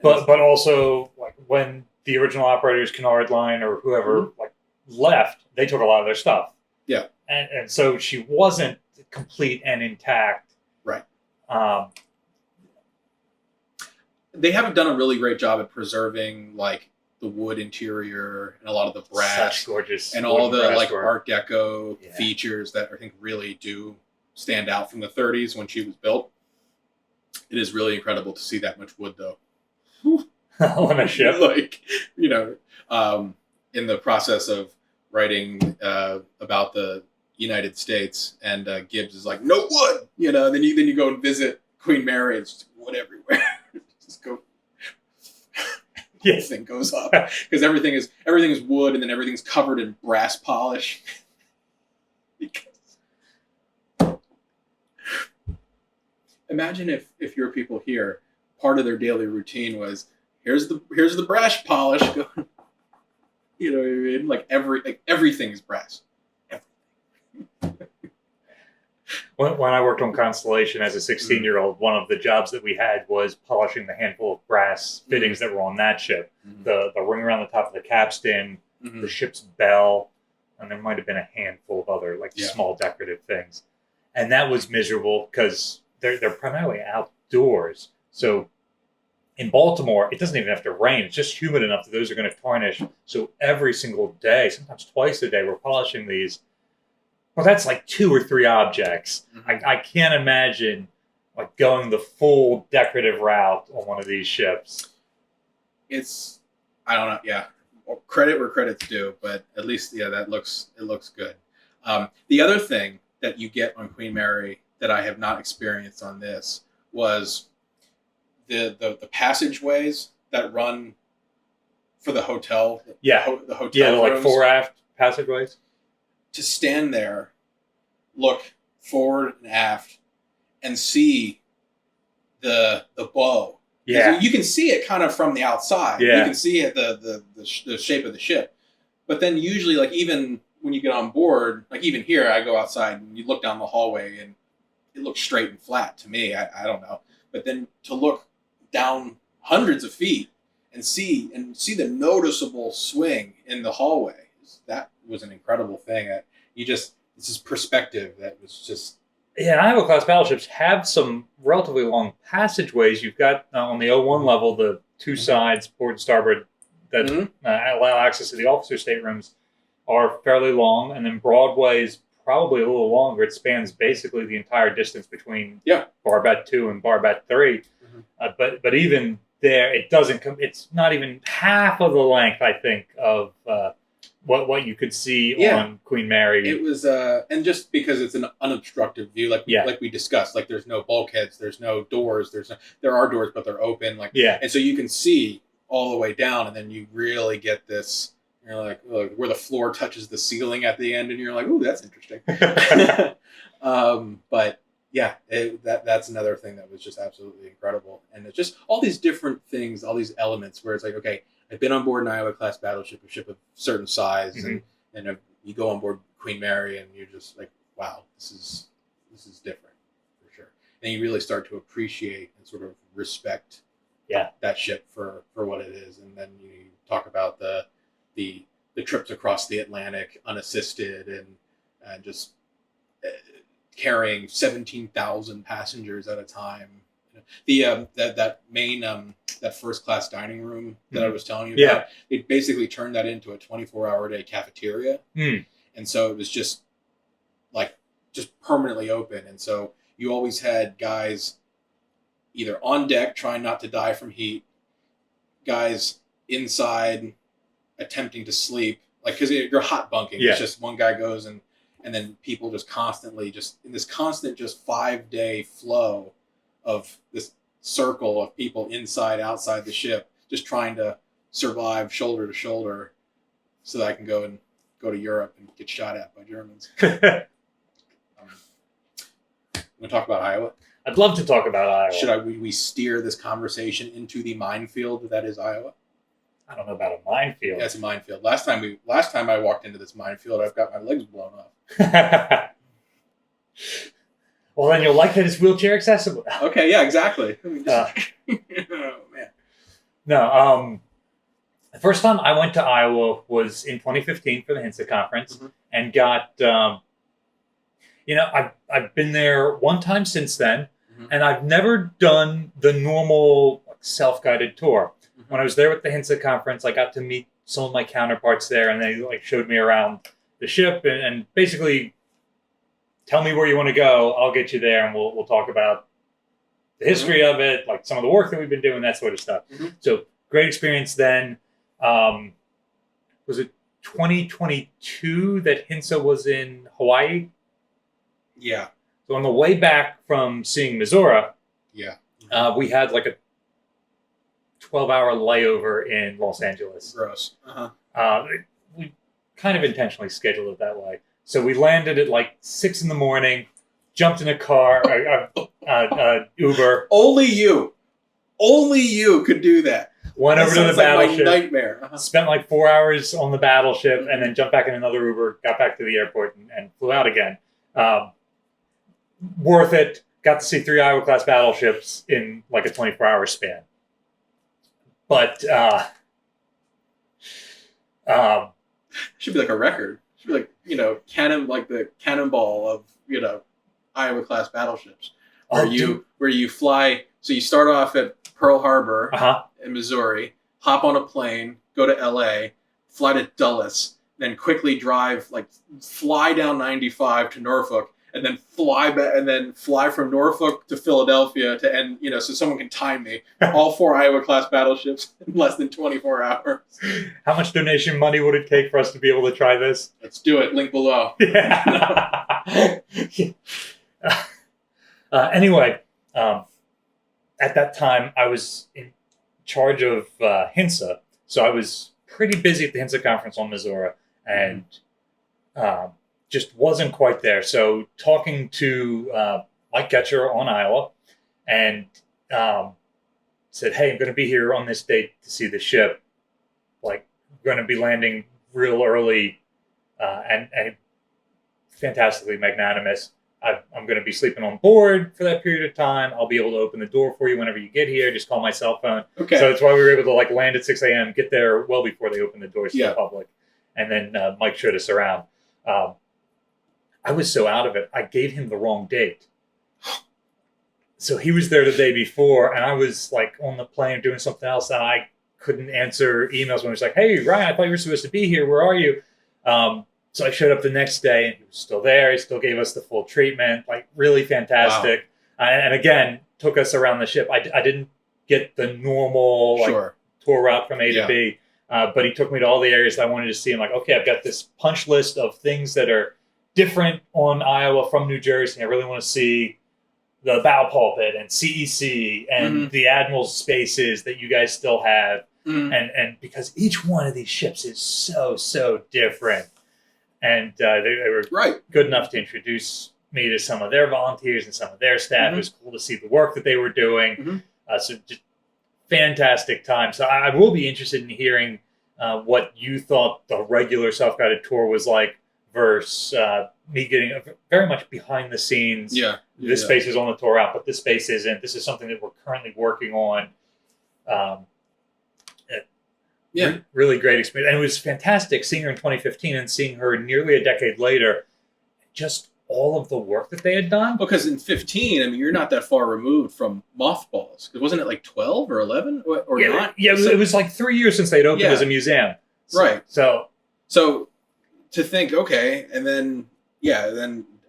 But also, like, when the original operators, Canard Line or whoever, like, left, they took a lot of their stuff. Yeah. And so she wasn't complete and intact. Right. They haven't done a really great job at preserving, like, the wood interior and a lot of the brass. Such gorgeous and all the, like, work. Art Deco features that I think really do stand out from the 30s when she was built. It is really incredible to see that much wood, though. On a ship. Like, you know, in the process of writing about the United States, and Gibbs is like, no wood, you know, then you go and visit Queen Mary, it's just wood everywhere. Just go. Yes. Thing goes up because everything is wood, and then everything's covered in brass polish. Imagine if your people here, part of their daily routine was, here's the brass polish going. You know what I mean? Like everything is brass. When I worked on Constellation as a 16-year-old, one of the jobs that we had was polishing the handful of brass fittings that were on that ship. Mm-hmm. The ring around the top of the capstan, the ship's bell, and there might have been a handful of other small decorative things. And that was miserable because they're primarily outdoors. So in Baltimore, it doesn't even have to rain. It's just humid enough that those are going to tarnish. So every single day, sometimes twice a day, we're polishing these. Well, that's like 2 or 3 objects. Mm-hmm. I can't imagine like going the full decorative route on one of these ships. It's, I don't know. Yeah. Well, credit where credit's due, but at least, it looks good. The other thing that you get on Queen Mary that I have not experienced on this was the passageways that run for the hotel. Yeah. The hotel like rooms. fore aft passageways. To stand there, look forward and aft, and see the bow. Yeah. You can see it kind of from the outside. Yeah. You can see it, the shape of the ship. But then usually, like, even when you get on board, like even here, I go outside and you look down the hallway and it looks straight and flat to me. I don't know. But then to look down hundreds of feet and see the noticeable swing in the hallway. That was an incredible thing. That this is perspective that was just. Yeah, Iowa class battleships have some relatively long passageways. You've got on the O1 level the two sides, port and starboard, that allow access to the officer staterooms are fairly long, and then Broadway is probably a little longer. It spans basically the entire distance between Barbette 2 and Barbette 3. But even there, it doesn't come. It's not even half of the length, I think, of what you could see on Queen Mary. It was, and just because it's an unobstructed view, like we discussed, like there's no bulkheads, there's no doors, there are doors, but they're open, and so you can see all the way down, and then you really get this. You're like, look, where the floor touches the ceiling at the end, and you're like, ooh, that's interesting. But yeah, that's another thing that was just absolutely incredible, and it's just all these different things, all these elements where it's like, okay, I've been on board an Iowa class battleship, a ship of certain size, and you go on board Queen Mary, and you're just like, wow, this is different for sure. And you really start to appreciate and sort of respect that ship for what it is, and then you talk about the trips across the Atlantic unassisted and just carrying 17,000 passengers at a time. That main that first class dining room that I was telling you about, it basically turned that into a 24-hour day cafeteria, and so it was just permanently open, and so you always had guys either on deck trying not to die from heat, guys inside attempting to sleep, because you're hot bunking. It's just one guy goes and then people just constantly in this constant 5-day flow of this circle of people inside, outside the ship, just trying to survive shoulder to shoulder so that I can go to Europe and get shot at by Germans. Want to talk about Iowa? I'd love to talk about Iowa. Should we steer this conversation into the minefield that is Iowa? I don't know about a minefield. Yeah, it's a minefield. Last time I walked into this minefield, I've got my legs blown off. Well, then you'll like that it's wheelchair accessible. Okay, yeah, exactly. Oh, man. No, the first time I went to Iowa was in 2015 for the HINSA conference, and got, I've been there one time since then, and I've never done the normal self-guided tour. When I was there with the HINSA conference, I got to meet some of my counterparts there, and they showed me around the ship and basically tell me where you want to go. I'll get you there, and we'll talk about the history of it, like some of the work that we've been doing, that sort of stuff. So great experience then. Was it 2022 that HINSA was in Hawaii? Yeah. So on the way back from seeing Missouri, we had a 12-hour layover in Los Angeles. Gross. We kind of intentionally scheduled it that way. So we landed at 6 a.m, jumped in a car, Uber. Only you could do that. Went over to the battleship. My nightmare. Spent 4 hours on the battleship, and then jumped back in another Uber, got back to the airport, and flew out again. Worth it. Got to see 3 Iowa class battleships in a 24-hour span. But should be a record. Should be the cannonball of Iowa class battleships. Where you fly. So you start off at Pearl Harbor in Missouri, hop on a plane, go to LA, fly to Dulles, then quickly drive fly down 95 to Norfolk, and then fly back, and then fly from Norfolk to Philadelphia to end, so someone can time me. All 4 Iowa class battleships in less than 24 hours. How much donation money would it take for us to be able to try this? Let's do it. Link below. Yeah. Anyway, at that time I was in charge of HINSA, so I was pretty busy at the HINSA conference on Missouri, and just wasn't quite there. So talking to Mike Getcher on Iowa, and said, hey, I'm going to be here on this date to see the ship. I'm going to be landing real early, and fantastically magnanimous. I'm going to be sleeping on board for that period of time. I'll be able to open the door for you whenever you get here. Just call my cell phone. Okay. So that's why we were able to like land at 6 a.m., get there well before they open the doors to Yeah. the public. And then Mike showed us around. I was so out of it, I gave him the wrong date. So he was there the day before, and I was like on the plane doing something else, and I couldn't answer emails when he was like, "Hey, Ryan, I thought you were supposed to be here. Where are you?" So I showed up the next day, and he was still there. He still gave us the full treatment, like really fantastic. Wow. And again, took us around the ship. I didn't get the normal like tour route from A to B, but he took me to all the areas that I wanted to see. I'm like, okay, I've got this punch list of things that are different on Iowa from New Jersey. I really want to see the bow pulpit and CEC and the Admiral's spaces that you guys still have. And because each one of these ships is so different. And they were good enough to introduce me to some of their volunteers and some of their staff. It was cool to see the work that they were doing. So just fantastic time. So I will be interested in hearing what you thought the regular self-guided tour was like versus me getting very much behind the scenes. This space is on the tour out, but this space isn't. This is something that we're currently working on. Really great experience. And it was fantastic seeing her in 2015 and seeing her nearly a decade later. Just all of the work that they had done. Because in 15, I mean, you're not that far removed from mothballs. Wasn't it like 12 or 11 or not? Yeah, it was like 3 years since they'd opened as a museum. So to think, okay, and then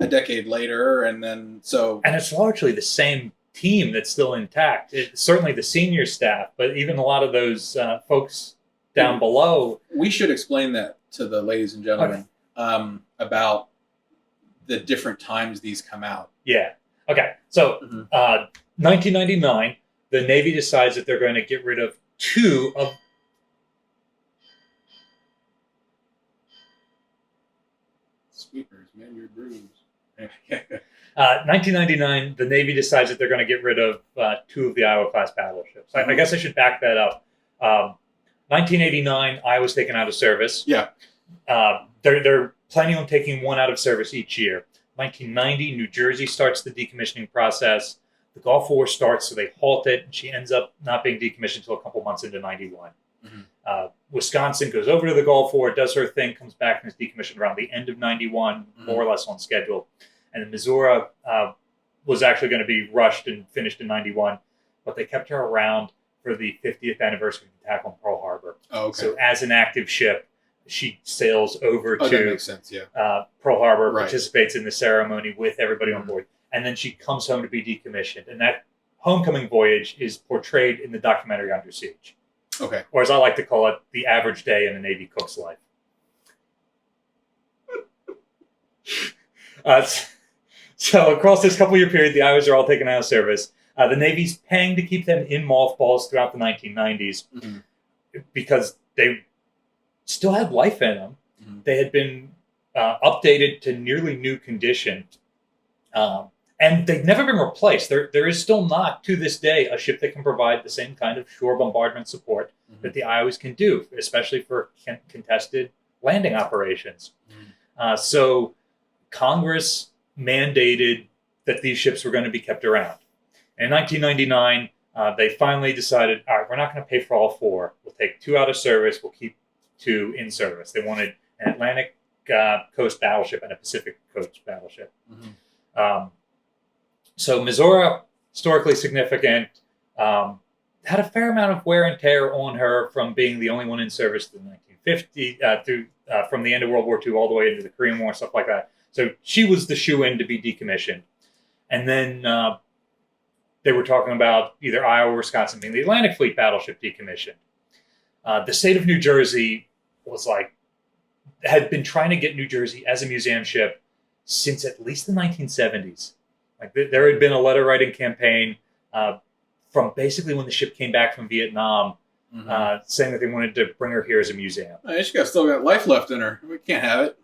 a decade later, and it's largely the same team that's still intact. It's certainly the senior staff, but even a lot of those folks down below. We should explain that to the ladies and gentlemen about the different times these come out. Yeah. Okay. So 1999, the Navy decides that they're going to get rid of 2 of. Sweepers, man, your brooms. 1999, the Navy decides that they're going to get rid of 2 of the Iowa-class battleships. I guess I should back that up. 1989, Iowa's taken out of service. They're planning on taking 1 out of service each year. 1990, New Jersey starts the decommissioning process. The Gulf War starts, so they halt it, and she ends up not being decommissioned until a couple months into 91. Wisconsin goes over to the Gulf War, does her thing, comes back and is decommissioned around the end of 91, more or less on schedule. And then Missouri was actually going to be rushed and finished in 91, but they kept her around for the 50th anniversary of the attack on Pearl Harbor. So as an active ship, she sails over to that makes sense, Pearl Harbor, participates in the ceremony with everybody on board, and then she comes home to be decommissioned. And that homecoming voyage is portrayed in the documentary Under Siege. Or as I like to call it, the average day in a Navy cook's life. So across this couple-year period, the Iowas are all taken out of service. The Navy's paying to keep them in mothballs throughout the 1990s because they still had life in them. They had been updated to nearly new condition. And they've never been replaced. There is still not, to this day, a ship that can provide the same kind of shore bombardment support that the Iowas can do, especially for contested landing operations. So Congress mandated that these ships were going to be kept around. In 1999, they finally decided, all right, we're not going to pay for all 4. We'll take 2 out of service. We'll keep 2 in service. They wanted an Atlantic Coast battleship and a Pacific Coast battleship. So Missouri, historically significant, had a fair amount of wear and tear on her from being the only one in service in the 1950s, from the end of World War II all the way into the Korean War, stuff like that. So she was the shoe-in to be decommissioned. And then they were talking about either Iowa or Wisconsin being the Atlantic Fleet battleship decommissioned. The state of New Jersey had been trying to get New Jersey as a museum ship since at least the 1970s. There had been a letter writing campaign from basically when the ship came back from Vietnam, saying that they wanted to bring her here as a museum. She's still got life left in her. We can't have it.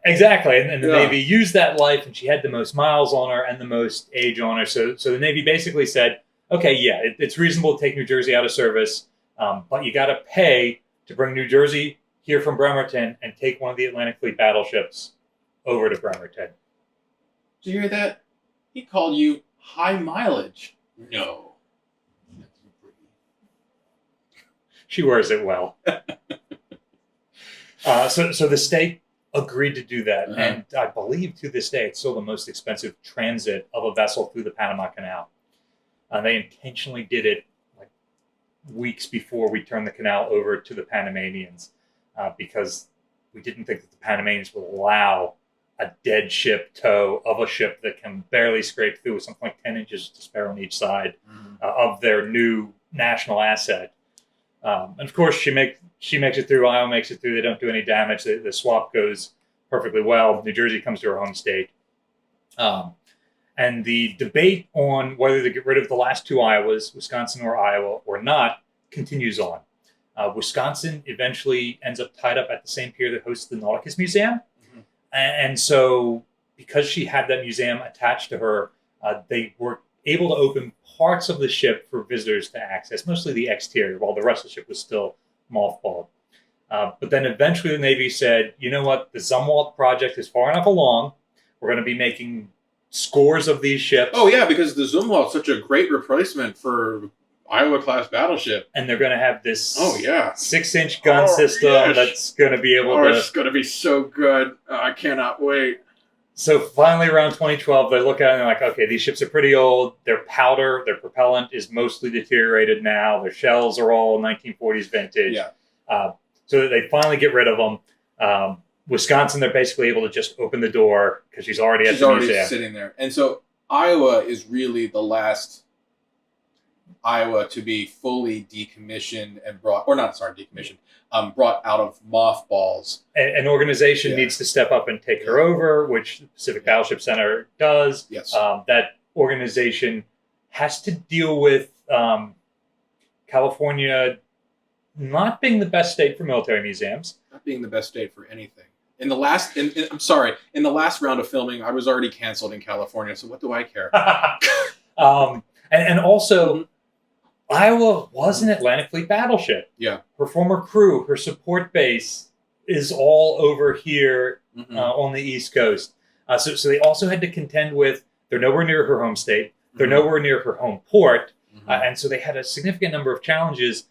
Exactly. And the Navy used that life, and she had the most miles on her and the most age on her. So the Navy basically said, okay, it's reasonable to take New Jersey out of service, but you got to pay to bring New Jersey here from Bremerton and take one of the Atlantic Fleet battleships over to Bremerton. Did you hear that? He called you high mileage. No. She wears it well. So the state agreed to do that, and I believe to this day it's still the most expensive transit of a vessel through the Panama Canal. They intentionally did it like weeks before we turned the canal over to the Panamanians, because we didn't think that the Panamanians would allow a dead ship tow of a ship that can barely scrape through with something like 10 inches to spare on each side of their new national asset. And of course, she makes it through. Iowa makes it through. They don't do any damage. The swap goes perfectly well. New Jersey comes to her home state. And the debate on whether to get rid of the last two Iowas, Wisconsin or Iowa, or not, continues on. Wisconsin eventually ends up tied up at the same pier that hosts the Nauticus Museum. And so because she had that museum attached to her, they were able to open parts of the ship for visitors to access, mostly the exterior, while the rest of the ship was still mothballed. But then eventually the Navy said, you know what, the Zumwalt project is far enough along. We're going to be making scores of these ships. Oh, yeah, because the Zumwalt is such a great replacement for Iowa-class battleship. And they're going to have this 6-inch gun Oh, system yes. that's going to be able to... it's going to be so good. I cannot wait. So finally, around 2012, they look at it and they're like, okay, these ships are pretty old. Their powder, their propellant is mostly deteriorated now. Their shells are all 1940s vintage. Yeah. So they finally get rid of them. Wisconsin, they're basically able to just open the door because she's already sitting there. And so Iowa is really the last Iowa to be fully decommissioned and brought out of mothballs. An organization needs to step up and take her over, which the Pacific Battleship Center does. Yes. That organization has to deal with California not being the best state for military museums. Not being the best state for anything. In the last round of filming, I was already canceled in California, so what do I care? And also, Iowa was an Atlantic Fleet battleship. Yeah. Her former crew, her support base is all over here on the East Coast. So they also had to contend with, they're nowhere near her home state. They're nowhere near her home port. And so they had a significant number of challenges.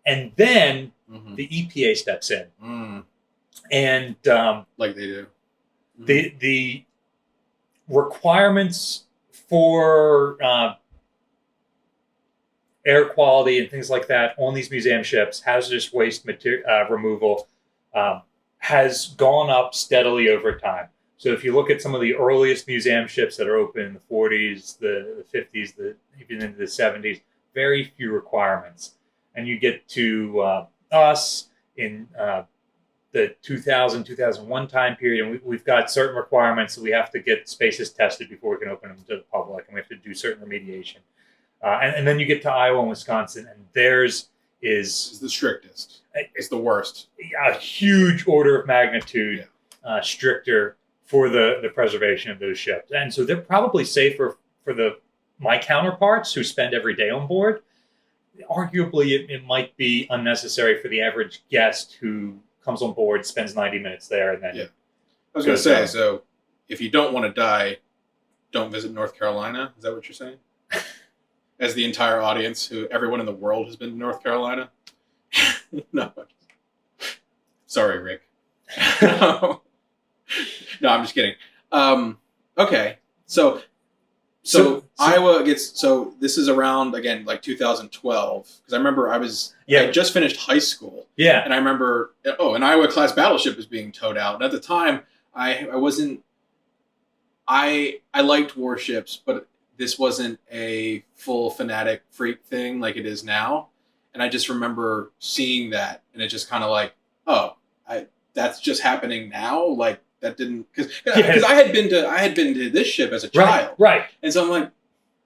And then the EPA steps in. And like they do. The requirements for air quality and things like that on these museum ships, hazardous waste removal, has gone up steadily over time. So if you look at some of the earliest museum ships that are open in the 40s, the 50s, even into the 70s, very few requirements. And you get to us in the 2000, 2001 time period, and we've got certain requirements that we have to get spaces tested before we can open them to the public, and we have to do certain remediation. And then you get to Iowa and Wisconsin, and theirs is the strictest. It's the worst. A huge order of magnitude stricter for the preservation of those ships. And so they're probably safer for my counterparts who spend every day on board. Arguably, it might be unnecessary for the average guest who comes on board, spends 90 minutes there, and then... Yeah. I was going to say, so if you don't want to die, don't visit North Carolina. Is that what you're saying? As the entire audience, everyone in the world has been to North Carolina? No. Sorry, Rick. No, I'm just kidding. Okay. So Iowa gets, so this is around, again, like 2012, because I remember I had just finished high school. Yeah. And I remember, an Iowa-class battleship was being towed out. And at the time, I liked warships, but this wasn't a full fanatic freak thing like it is now. And I just remember seeing that, and it just kind of like, that's just happening now? Like, that didn't, because I had been to this ship as a child, right? And so I'm like,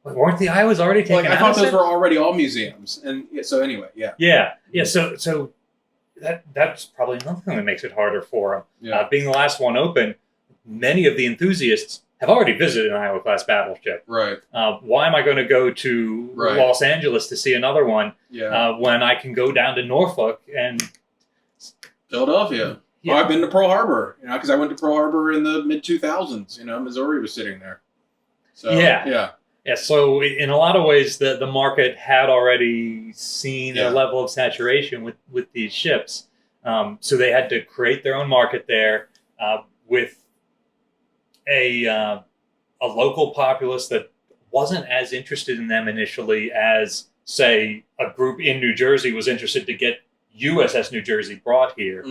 weren't the Iowas already taken? I thought those were already all museums, and so anyway, yeah. So that's probably another thing that makes it harder for them. Yeah. Being the last one open, many of the enthusiasts have already visited an Iowa class battleship. Right. Why am I going to go to Los Angeles to see another one? When I can go down to Norfolk and Philadelphia. Yeah. I've been to Pearl Harbor, because I went to Pearl Harbor in the mid-2000s. Missouri was sitting there. So Yeah. So in a lot of ways, the market had already seen a level of saturation with these ships. So they had to create their own market there with a local populace that wasn't as interested in them initially as, say, a group in New Jersey was interested to get USS New Jersey brought here,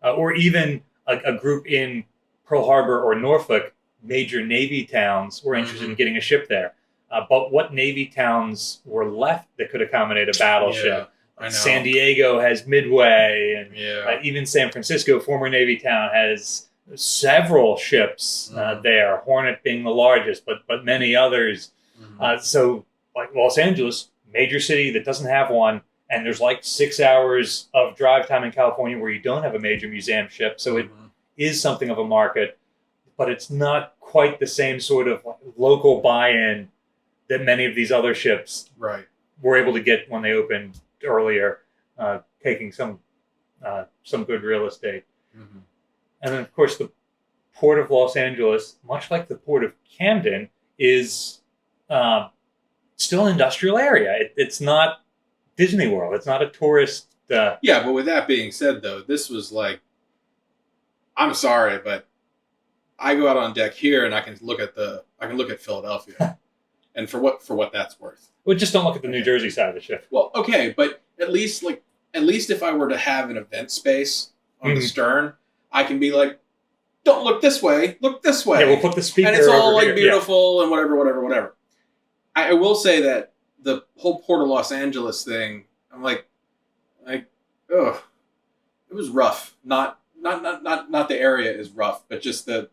or even a group in Pearl Harbor or Norfolk, major Navy towns, were interested in getting a ship there. But what Navy towns were left that could accommodate a battleship? I know. San Diego has Midway, and even San Francisco, former Navy town, has several ships there. Hornet being the largest, but many others. So, like Los Angeles, major city that doesn't have one, and there's like 6 hours of drive time in California where you don't have a major museum ship. So it is something of a market, but it's not quite the same sort of local buy-in that many of these other ships were able to get when they opened earlier, taking some good real estate. And then, of course, the Port of Los Angeles, much like the Port of Camden, is still an industrial area. It's not Disney World. It's not a tourist. But with that being said, though, this was like, I'm sorry, but I go out on deck here and I can look at Philadelphia, and for what that's worth. Well, just don't look at the New Jersey side of the ship. Well, okay, but at least if I were to have an event space on the stern, I can be like, don't look this way, look this way. Yeah, we'll put the speaker and it's all over like here. beautiful and whatever. I will say that the whole Port of Los Angeles thing, I'm like, ugh, it was rough. Not the area is rough, but just the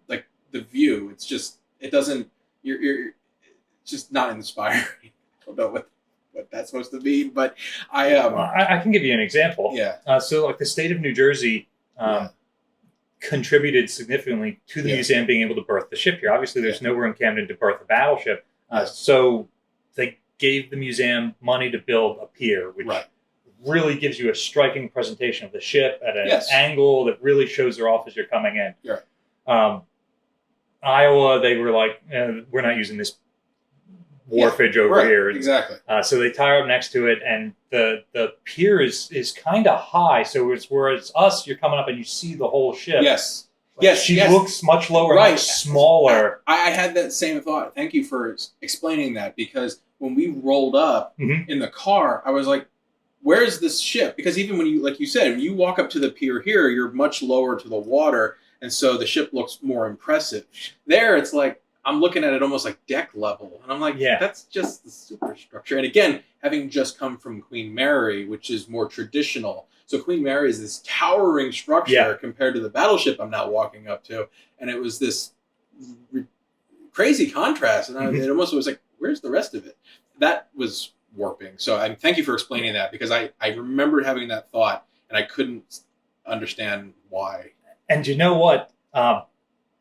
view. It's just, it doesn't. You're it's just not inspiring. I don't know what that's supposed to mean, but I can give you an example. Yeah. So like the state of New Jersey contributed significantly to the museum being able to berth the ship here. Obviously, there's nowhere in Camden to berth a battleship, so they gave the museum money to build a pier, which really gives you a striking presentation of the ship at an angle that really shows her off as you're coming in. Yeah. Iowa, they were like, we're not using this wharfage over here. Exactly. So they tie up next to it, and the pier is kind of high. So whereas us, you're coming up and you see the whole ship. Yes. She looks much lower, much smaller. I had that same thought. Thank you for explaining that, because when we rolled up in the car, I was like, where's this ship? Because even when you, like you said, when you walk up to the pier here, you're much lower to the water, and so the ship looks more impressive. There, it's like, I'm looking at it almost like deck level, and I'm like, that's just the superstructure. And again, having just come from Queen Mary, which is more traditional, so Queen Mary is this towering structure compared to the battleship I'm now walking up to, and it was this crazy contrast, and it almost was like, where's the rest of it? That was warping. So thank you for explaining that, because I remembered having that thought, and I couldn't understand why. And you know what?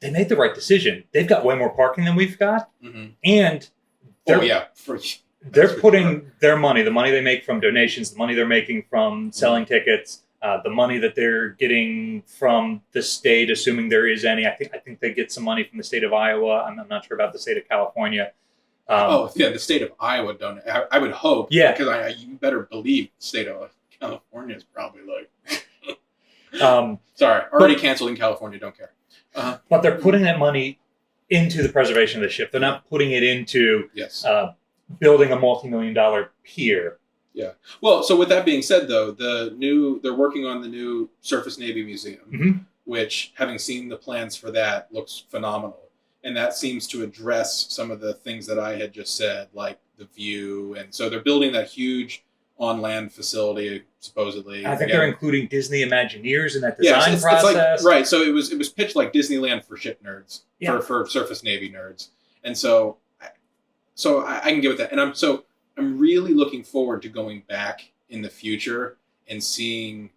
They made the right decision. They've got way more parking than we've got, and they're putting their money, the money they make from donations, the money they're making from selling tickets, the money that they're getting from the state, assuming there is any. I think they get some money from the state of Iowa. I'm not sure about the state of California. The state of Iowa don't. I would hope. Yeah, because you better believe the state of California is probably like. Sorry, already canceled in California. Don't care. But they're putting that money into the preservation of the ship. They're not putting it into building a multi-million-dollar pier. Yeah. Well, so with that being said, though, they're working on the new Surface Navy Museum, which, having seen the plans for that, looks phenomenal. And that seems to address some of the things that I had just said, like the view. And so they're building that huge on-land facility, supposedly. I think they're including Disney Imagineers in that design process. It's like, right. So it was pitched like Disneyland for ship nerds, for Surface Navy nerds. And so I can get with that. And I'm really looking forward to going back in the future and seeing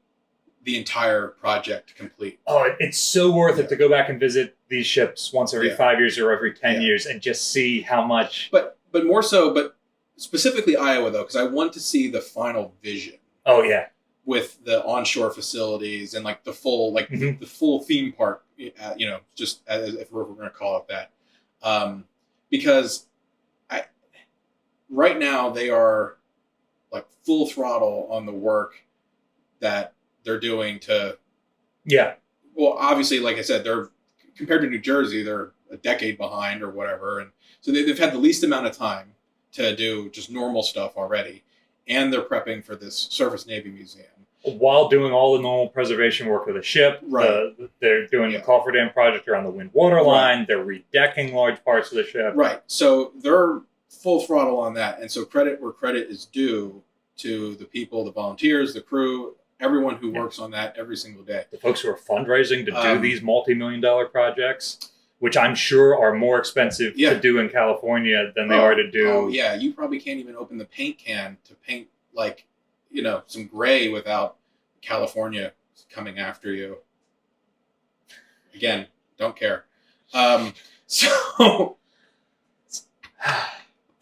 the entire project complete. Oh, it's so worth it to go back and visit these ships once every 5 years or every 10 years and just see how much. But more so, but specifically Iowa, though, because I want to see the final vision. Oh, yeah. With the onshore facilities and like the full, the full theme park, just if we're going to call it that. Because right now they are like full throttle on the work that they're doing to. Yeah. Well, obviously, like I said, they're compared to New Jersey, they're a decade behind or whatever, and so they've had the least amount of time to do just normal stuff already, and they're prepping for this Surface Navy Museum while doing all the normal preservation work of the ship. Right. They're doing the cofferdam project around the wind-water line. They're redecking large parts of the ship. Right. So they're full throttle on that, and so credit where credit is due to the people, the volunteers, the crew, everyone who works on that every single day. The folks who are fundraising to do these multi-million-dollar projects, which I'm sure are more expensive to do in California than they are to do. Oh, yeah. You probably can't even open the paint can to paint, like, some gray without California coming after you. Again, don't care. So,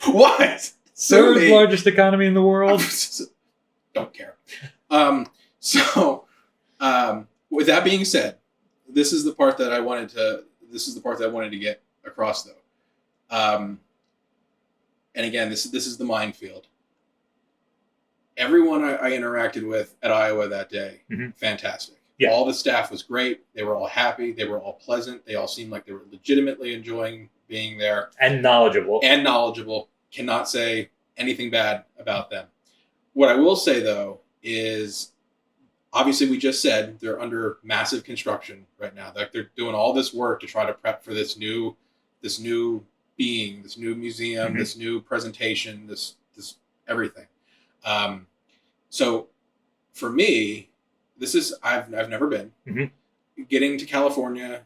what? Third largest economy in the world. Don't care. With that being said, this is the part that I wanted to get across, though. And again, this is the minefield. Everyone I interacted with at Iowa that day, fantastic. Yeah. All the staff was great. They were all happy. They were all pleasant. They all seemed like they were legitimately enjoying being there. And knowledgeable. Cannot say anything bad about them. What I will say, though, is obviously we just said they're under massive construction right now. Like, they're doing all this work to try to prep for this new being, this new museum, this new presentation, this everything. So for me, this is I've never been. Getting to California,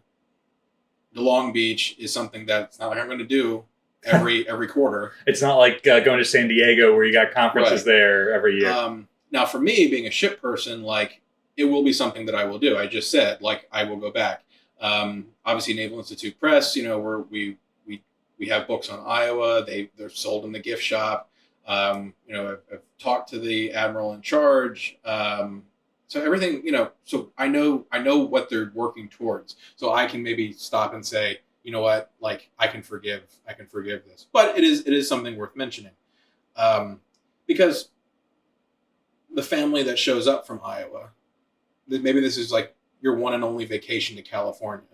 to Long Beach, is something that's not like I'm going to do every quarter. It's not like going to San Diego where you got conferences there every year. Now, for me, being a ship person, like, it will be something that I will do. I just said, like, I will go back. Obviously, Naval Institute Press, we have books on Iowa. They're sold in the gift shop. I've talked to the admiral in charge. So everything, so I know what they're working towards. So I can maybe stop and say, you know what, like, I can forgive this. But it is something worth mentioning. Because the family that shows up from Iowa, maybe this is like your one and only vacation to California,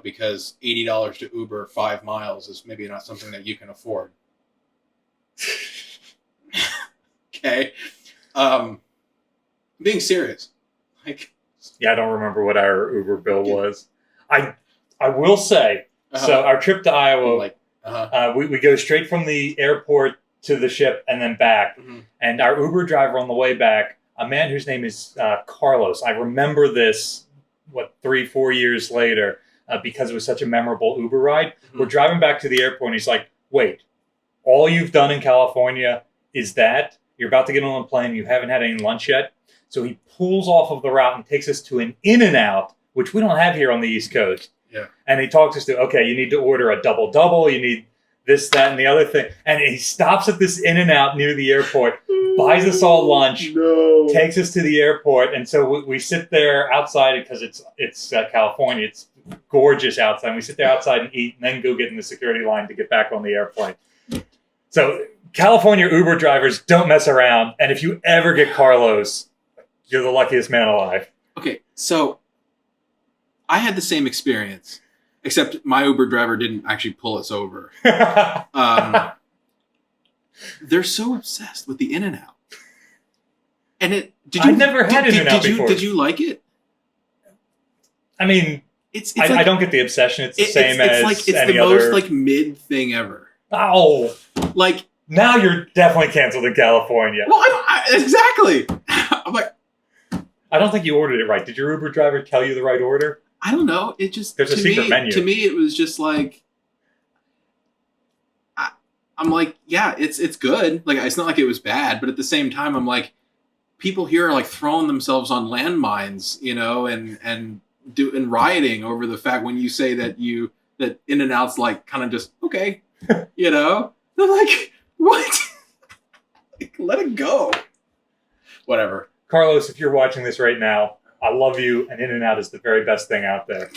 because $80 to Uber 5 miles is maybe not something that you can afford. Okay. Being serious. Like, yeah, I don't remember what our Uber bill was. I will say, so our trip to Iowa, we go straight from the airport to the ship and then back. And our Uber driver on the way back, a man whose name is Carlos. I remember this, 3-4 years later, because it was such a memorable Uber ride. We're driving back to the airport and he's like, wait, all you've done in California is that? You're about to get on a plane, you haven't had any lunch yet? So he pulls off of the route and takes us to an In-N-Out, which we don't have here on the East Coast. Yeah. And he talks us to, okay, you need to order a double-double, you need this, that, and the other thing. And he stops at this In-N-Out near the airport, buys us all lunch, takes us to the airport. And so we sit there outside because it's California. It's gorgeous outside. We sit there outside and eat and then go get in the security line to get back on the airplane. So California Uber drivers don't mess around. And if you ever get Carlos, you're the luckiest man alive. Okay, so I had the same experience, except my Uber driver didn't actually pull us over. They're so obsessed with the In-N-Out. And I've never had In-N-Out before. Did you like it? I mean, I don't get the obsession. It's the same as it's any the other... most mid thing ever. Oh, now you're definitely canceled in California. Well, exactly. I'm like, I don't think you ordered it right. Did your Uber driver tell you the right order? I don't know. It just there's a secret menu. To me, it was just like, I'm like, yeah, it's good. Like, it's not like it was bad, but at the same time, I'm like, people here are like throwing themselves on landmines, and rioting over the fact when you say that In-N-Out's like kind of just okay, They're like, what? Let it go. Whatever. Carlos, if you're watching this right now, I love you, and In-N-Out is the very best thing out there.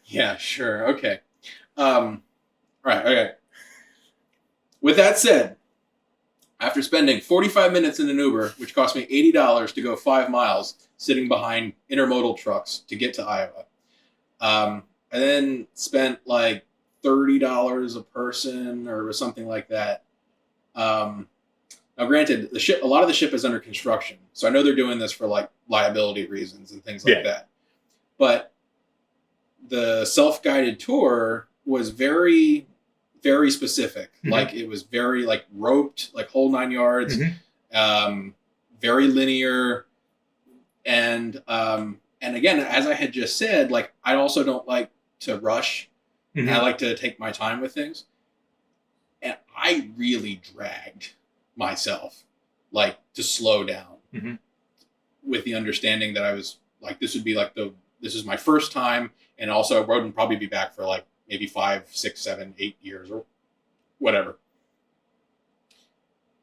Yeah, sure. Okay. Right, okay. With that said, after spending 45 minutes in an Uber, which cost me $80 to go 5 miles, sitting behind intermodal trucks to get to Iowa, I then spent like $30 a person or something like that. Now, granted, a lot of the ship is under construction, so I know they're doing this for like liability reasons and things like that. But the self-guided tour was very, very specific. Mm-hmm. Like it was very like roped, like whole 9 yards, very linear, and again, as I had just said, like I also don't like to rush. Mm-hmm. I like to take my time with things, and I really dragged myself like to slow down with the understanding that I was like, this would be like this is my first time, and also I wouldn't probably be back for like maybe 5, 6, 7, 8 years or whatever.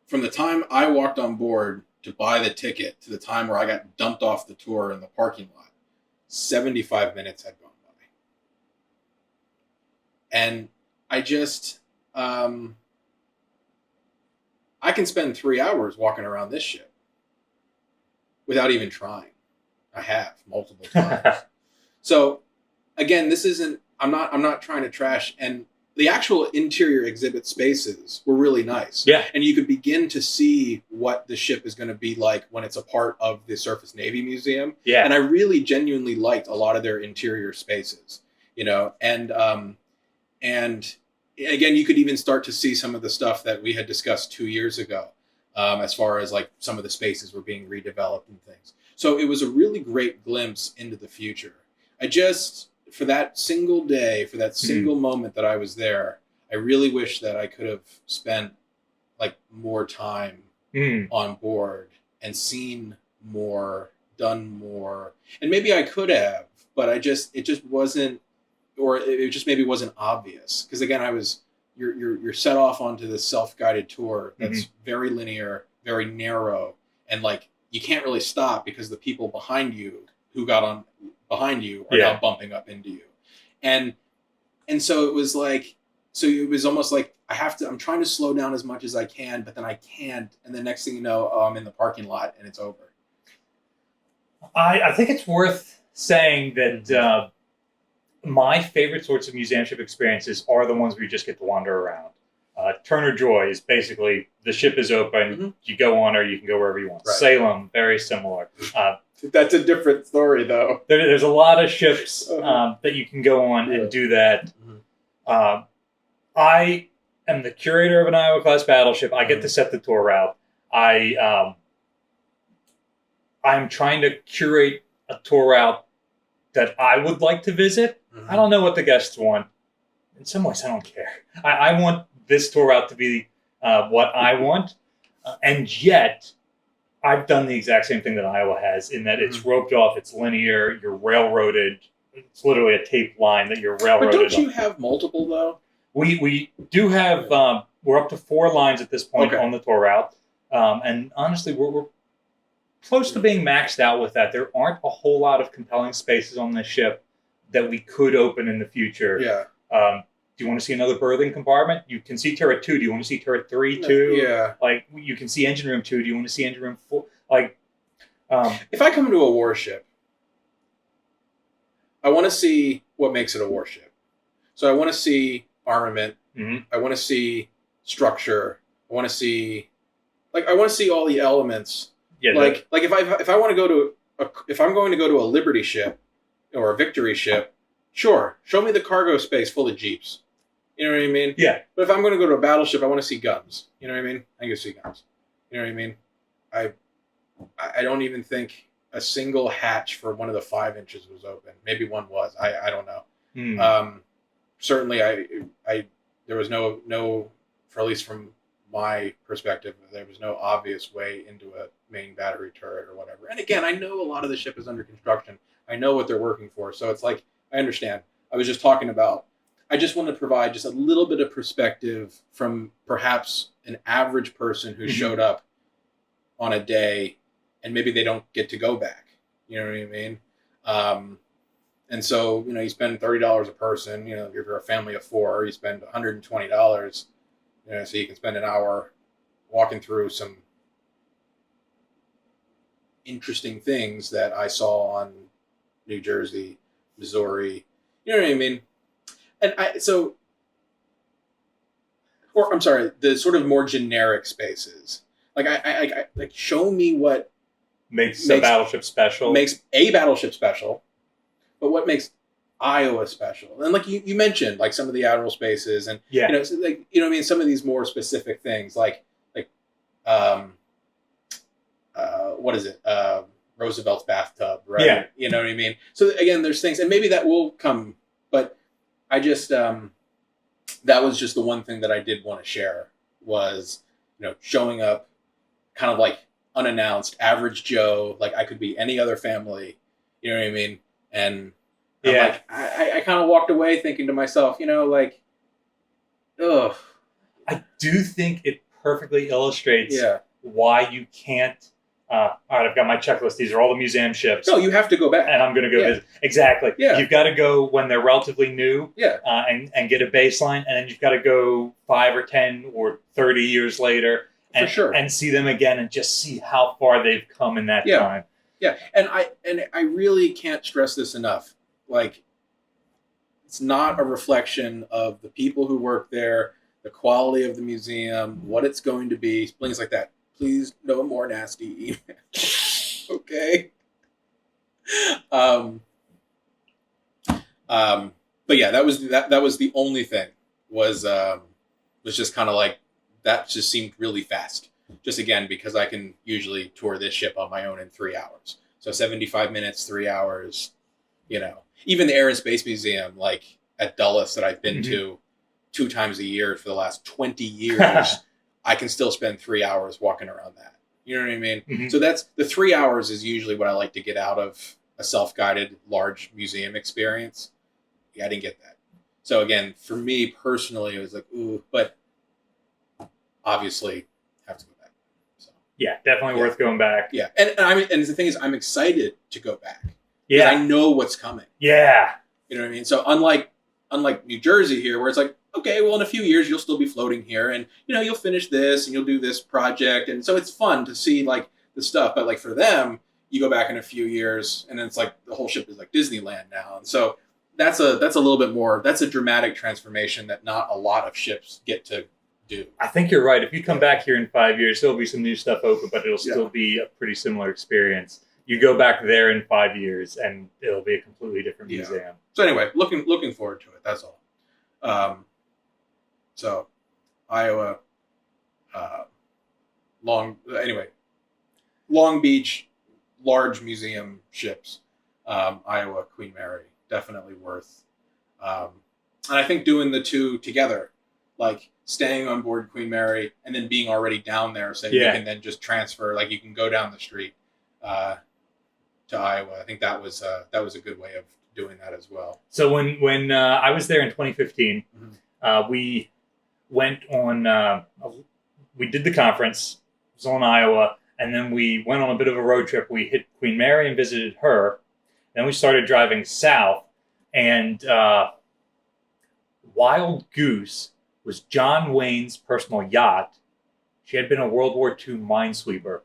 From the time I walked on board to buy the ticket to the time where I got dumped off the tour in the parking lot, 75 minutes had gone by. And I just I can spend 3 hours walking around this ship without even trying. I have multiple times. So again, this isn't, I'm not trying to trash, and the actual interior exhibit spaces were really nice. Yeah. And you could begin to see what the ship is going to be like when it's a part of the Surface Navy Museum. Yeah. And I really genuinely liked a lot of their interior spaces, and again, you could even start to see some of the stuff that we had discussed 2 years ago, as far as like some of the spaces were being redeveloped and things. So it was a really great glimpse into the future. I just, for that single day, for that single moment that I was there, I really wish that I could have spent like more time on board and seen more, done more. And maybe I could have, but it just wasn't, or it just maybe wasn't obvious. Because again, you're set off onto this self-guided tour that's very linear, very narrow, and like you can't really stop because the people behind you who got on behind you are now bumping up into you. And so it was like, so it was almost like I'm trying to slow down as much as I can, but then I can't. And the next thing you know, I'm in the parking lot and it's over. I think it's worth saying that my favorite sorts of museumship experiences are the ones where you just get to wander around. Turner Joy is basically the ship is open, you go on or you can go wherever you want. Right. Salem, very similar. That's a different story, though. There's a lot of ships that you can go on and do that. I am the curator of an Iowa-class battleship. I get to set the tour route. I'm trying to curate a tour route that I would like to visit. I don't know what the guests want. In some ways, I don't care. I want this tour route to be what I want. And yet, I've done the exact same thing that Iowa has, in that it's roped off, it's linear, you're railroaded. It's literally a tape line that you're railroaded. But don't you have multiple, though? We do have, we're up to 4 lines at this point on the tour route. And honestly, we're close to being maxed out with that. There aren't a whole lot of compelling spaces on this ship that we could open in the future. Yeah. Do you want to see another berthing compartment? You can see turret 2. Do you want to see turret 3 too? Yeah. Like, you can see engine room 2. Do you want to see engine room 4? Like, if I come into a warship, I want to see what makes it a warship. So I want to see armament. I want to see structure. I want to see all the elements. Yeah. Like if I want to go to if I'm going to go to a Liberty ship or a Victory ship, sure, show me the cargo space full of Jeeps. You know what I mean? Yeah. But if I'm going to go to a battleship, I want to see guns. You know what I mean? I can see guns. You know what I mean? I don't even think a single hatch for one of the 5 inches was open. Maybe one was. I don't know. Certainly, I there was no for at least from my perspective, there was no obvious way into a main battery turret or whatever. And again, I know a lot of the ship is under construction. I know what they're working for, so it's like I understand. I was just talking about. I just want to provide just a little bit of perspective from perhaps an average person who showed up on a day and maybe they don't get to go back. You know what I mean? And so, you spend $30 a person. If you're a family of 4, you spend $120. So you can spend an hour walking through some interesting things that I saw on New Jersey, Missouri. You know what I mean? And I'm sorry, the sort of more generic spaces. Like I like show me what makes a battleship special. Makes a battleship special, but what makes Iowa special? And like you mentioned, like some of the admiral spaces, and so like what I mean, some of these more specific things, like what is it? Roosevelt's bathtub, right? Yeah. You know what I mean? So again, there's things, and maybe that will come, but I just that was just the one thing that I did want to share was, showing up kind of like unannounced, average Joe, like I could be any other family, you know what I mean? And I kind of walked away thinking to myself, like, ugh. I do think it perfectly illustrates why you can't. All right, I've got my checklist. These are all the museum ships. No, you have to go back. And I'm going to go visit. Exactly. Yeah. You've got to go when they're relatively new and get a baseline. And then you've got to go 5 or 10 or 30 years later and see them again and just see how far they've come in that time. Yeah. And I really can't stress this enough. Like, it's not a reflection of the people who work there, the quality of the museum, what it's going to be, things like that. Please, no more nasty emails. Okay. But yeah, that was the only thing was just kind of like that just seemed really fast. Just again because I can usually tour this ship on my own in 3 hours. So 75 minutes, 3 hours. Even the Air and Space Museum, like at Dulles, that I've been to 2 times a year for the last 20 years. I can still spend 3 hours walking around that. You know what I mean? Mm-hmm. So that's the 3 hours is usually what I like to get out of a self-guided large museum experience. Yeah, I didn't get that. So again, for me personally, it was like, ooh, but obviously have to go back. So yeah, definitely worth going back. Yeah, and the thing is, I'm excited to go back. Yeah, I know what's coming. Yeah, you know what I mean. So unlike New Jersey here, where it's like, okay, well, in a few years you'll still be floating here, and you'll finish this and you'll do this project, and so it's fun to see like the stuff. But like for them, you go back in a few years, and then it's like the whole ship is like Disneyland now, and so that's a little bit more. That's a dramatic transformation that not a lot of ships get to do. I think you're right. If you come back here in 5 years, there'll be some new stuff open, but it'll still be a pretty similar experience. You go back there in 5 years, and it'll be a completely different museum. So anyway, looking forward to it. That's all. So, Iowa, Long Beach, large museum ships, Iowa, Queen Mary, definitely worth. And I think doing the two together, like staying on board Queen Mary and then being already down there, so you can then just transfer, like you can go down the street to Iowa. I think that was a good way of doing that as well. So when I was there in 2015, we went on. We did the conference. It was on Iowa, and then we went on a bit of a road trip. We hit Queen Mary and visited her. Then we started driving south, and Wild Goose was John Wayne's personal yacht. She had been a World War II minesweeper.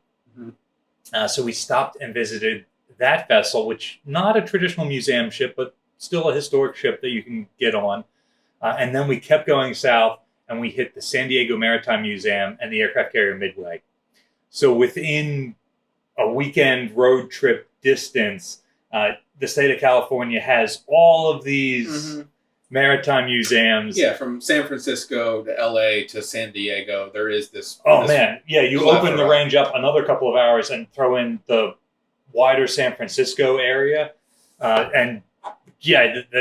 So we stopped and visited that vessel, which not a traditional museum ship, but still a historic ship that you can get on. And then we kept going south, and we hit the San Diego Maritime Museum and the aircraft carrier Midway. So within a weekend road trip distance, the state of California has all of these maritime museums. Yeah, from San Francisco to LA to San Diego, there is this. You open the range up another couple of hours and throw in the wider San Francisco area. The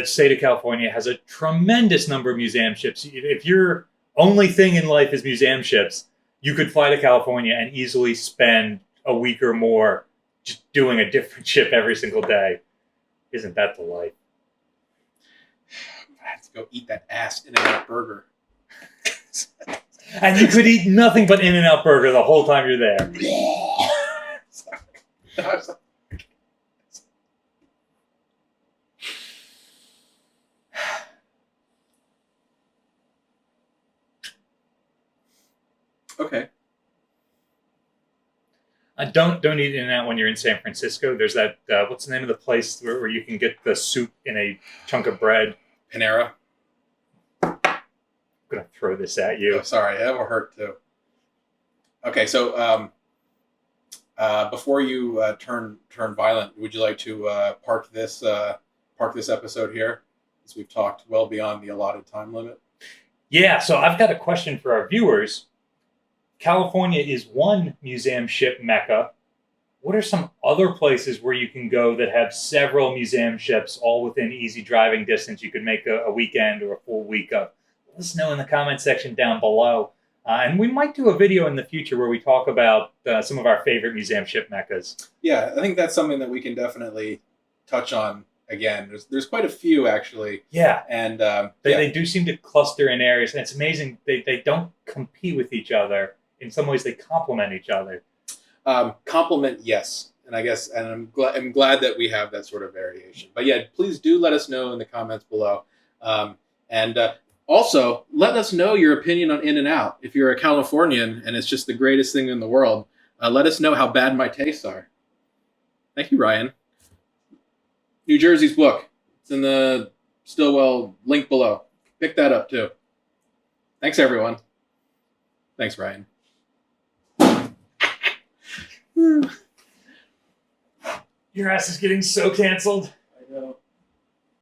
state of California has a tremendous number of museum ships. If your only thing in life is museum ships, you could fly to California and easily spend a week or more just doing a different ship every single day. Isn't that the life? I have to go eat that ass In-N-Out burger. And you could eat nothing but In-N-Out burger the whole time you're there. Okay. Don't eat in that when you're in San Francisco. There's that what's the name of the place where you can get the soup in a chunk of bread? Panera. I'm gonna throw this at you. Oh, sorry, that will hurt too. Okay, so before you turn violent, would you like to park this episode here, as we've talked well beyond the allotted time limit? Yeah. So I've got a question for our viewers. California is one museum ship mecca. What are some other places where you can go that have several museum ships all within easy driving distance you could make a weekend or a full week of? Let us know in the comment section down below. And we might do a video in the future where we talk about some of our favorite museum ship meccas. Yeah, I think that's something that we can definitely touch on again. There's quite a few, actually. Yeah. And they do seem to cluster in areas. And it's amazing. They don't compete with each other. In some ways, they complement each other. Compliment, yes. And I guess, and I'm glad that we have that sort of variation. But yeah, please do let us know in the comments below. And also, let us know your opinion on In-N-Out. If you're a Californian and it's just the greatest thing in the world, let us know how bad my tastes are. Thank you, Ryan. New Jersey's book. It's in the Stillwell link below. Pick that up, too. Thanks, everyone. Thanks, Ryan. Your ass is getting so canceled.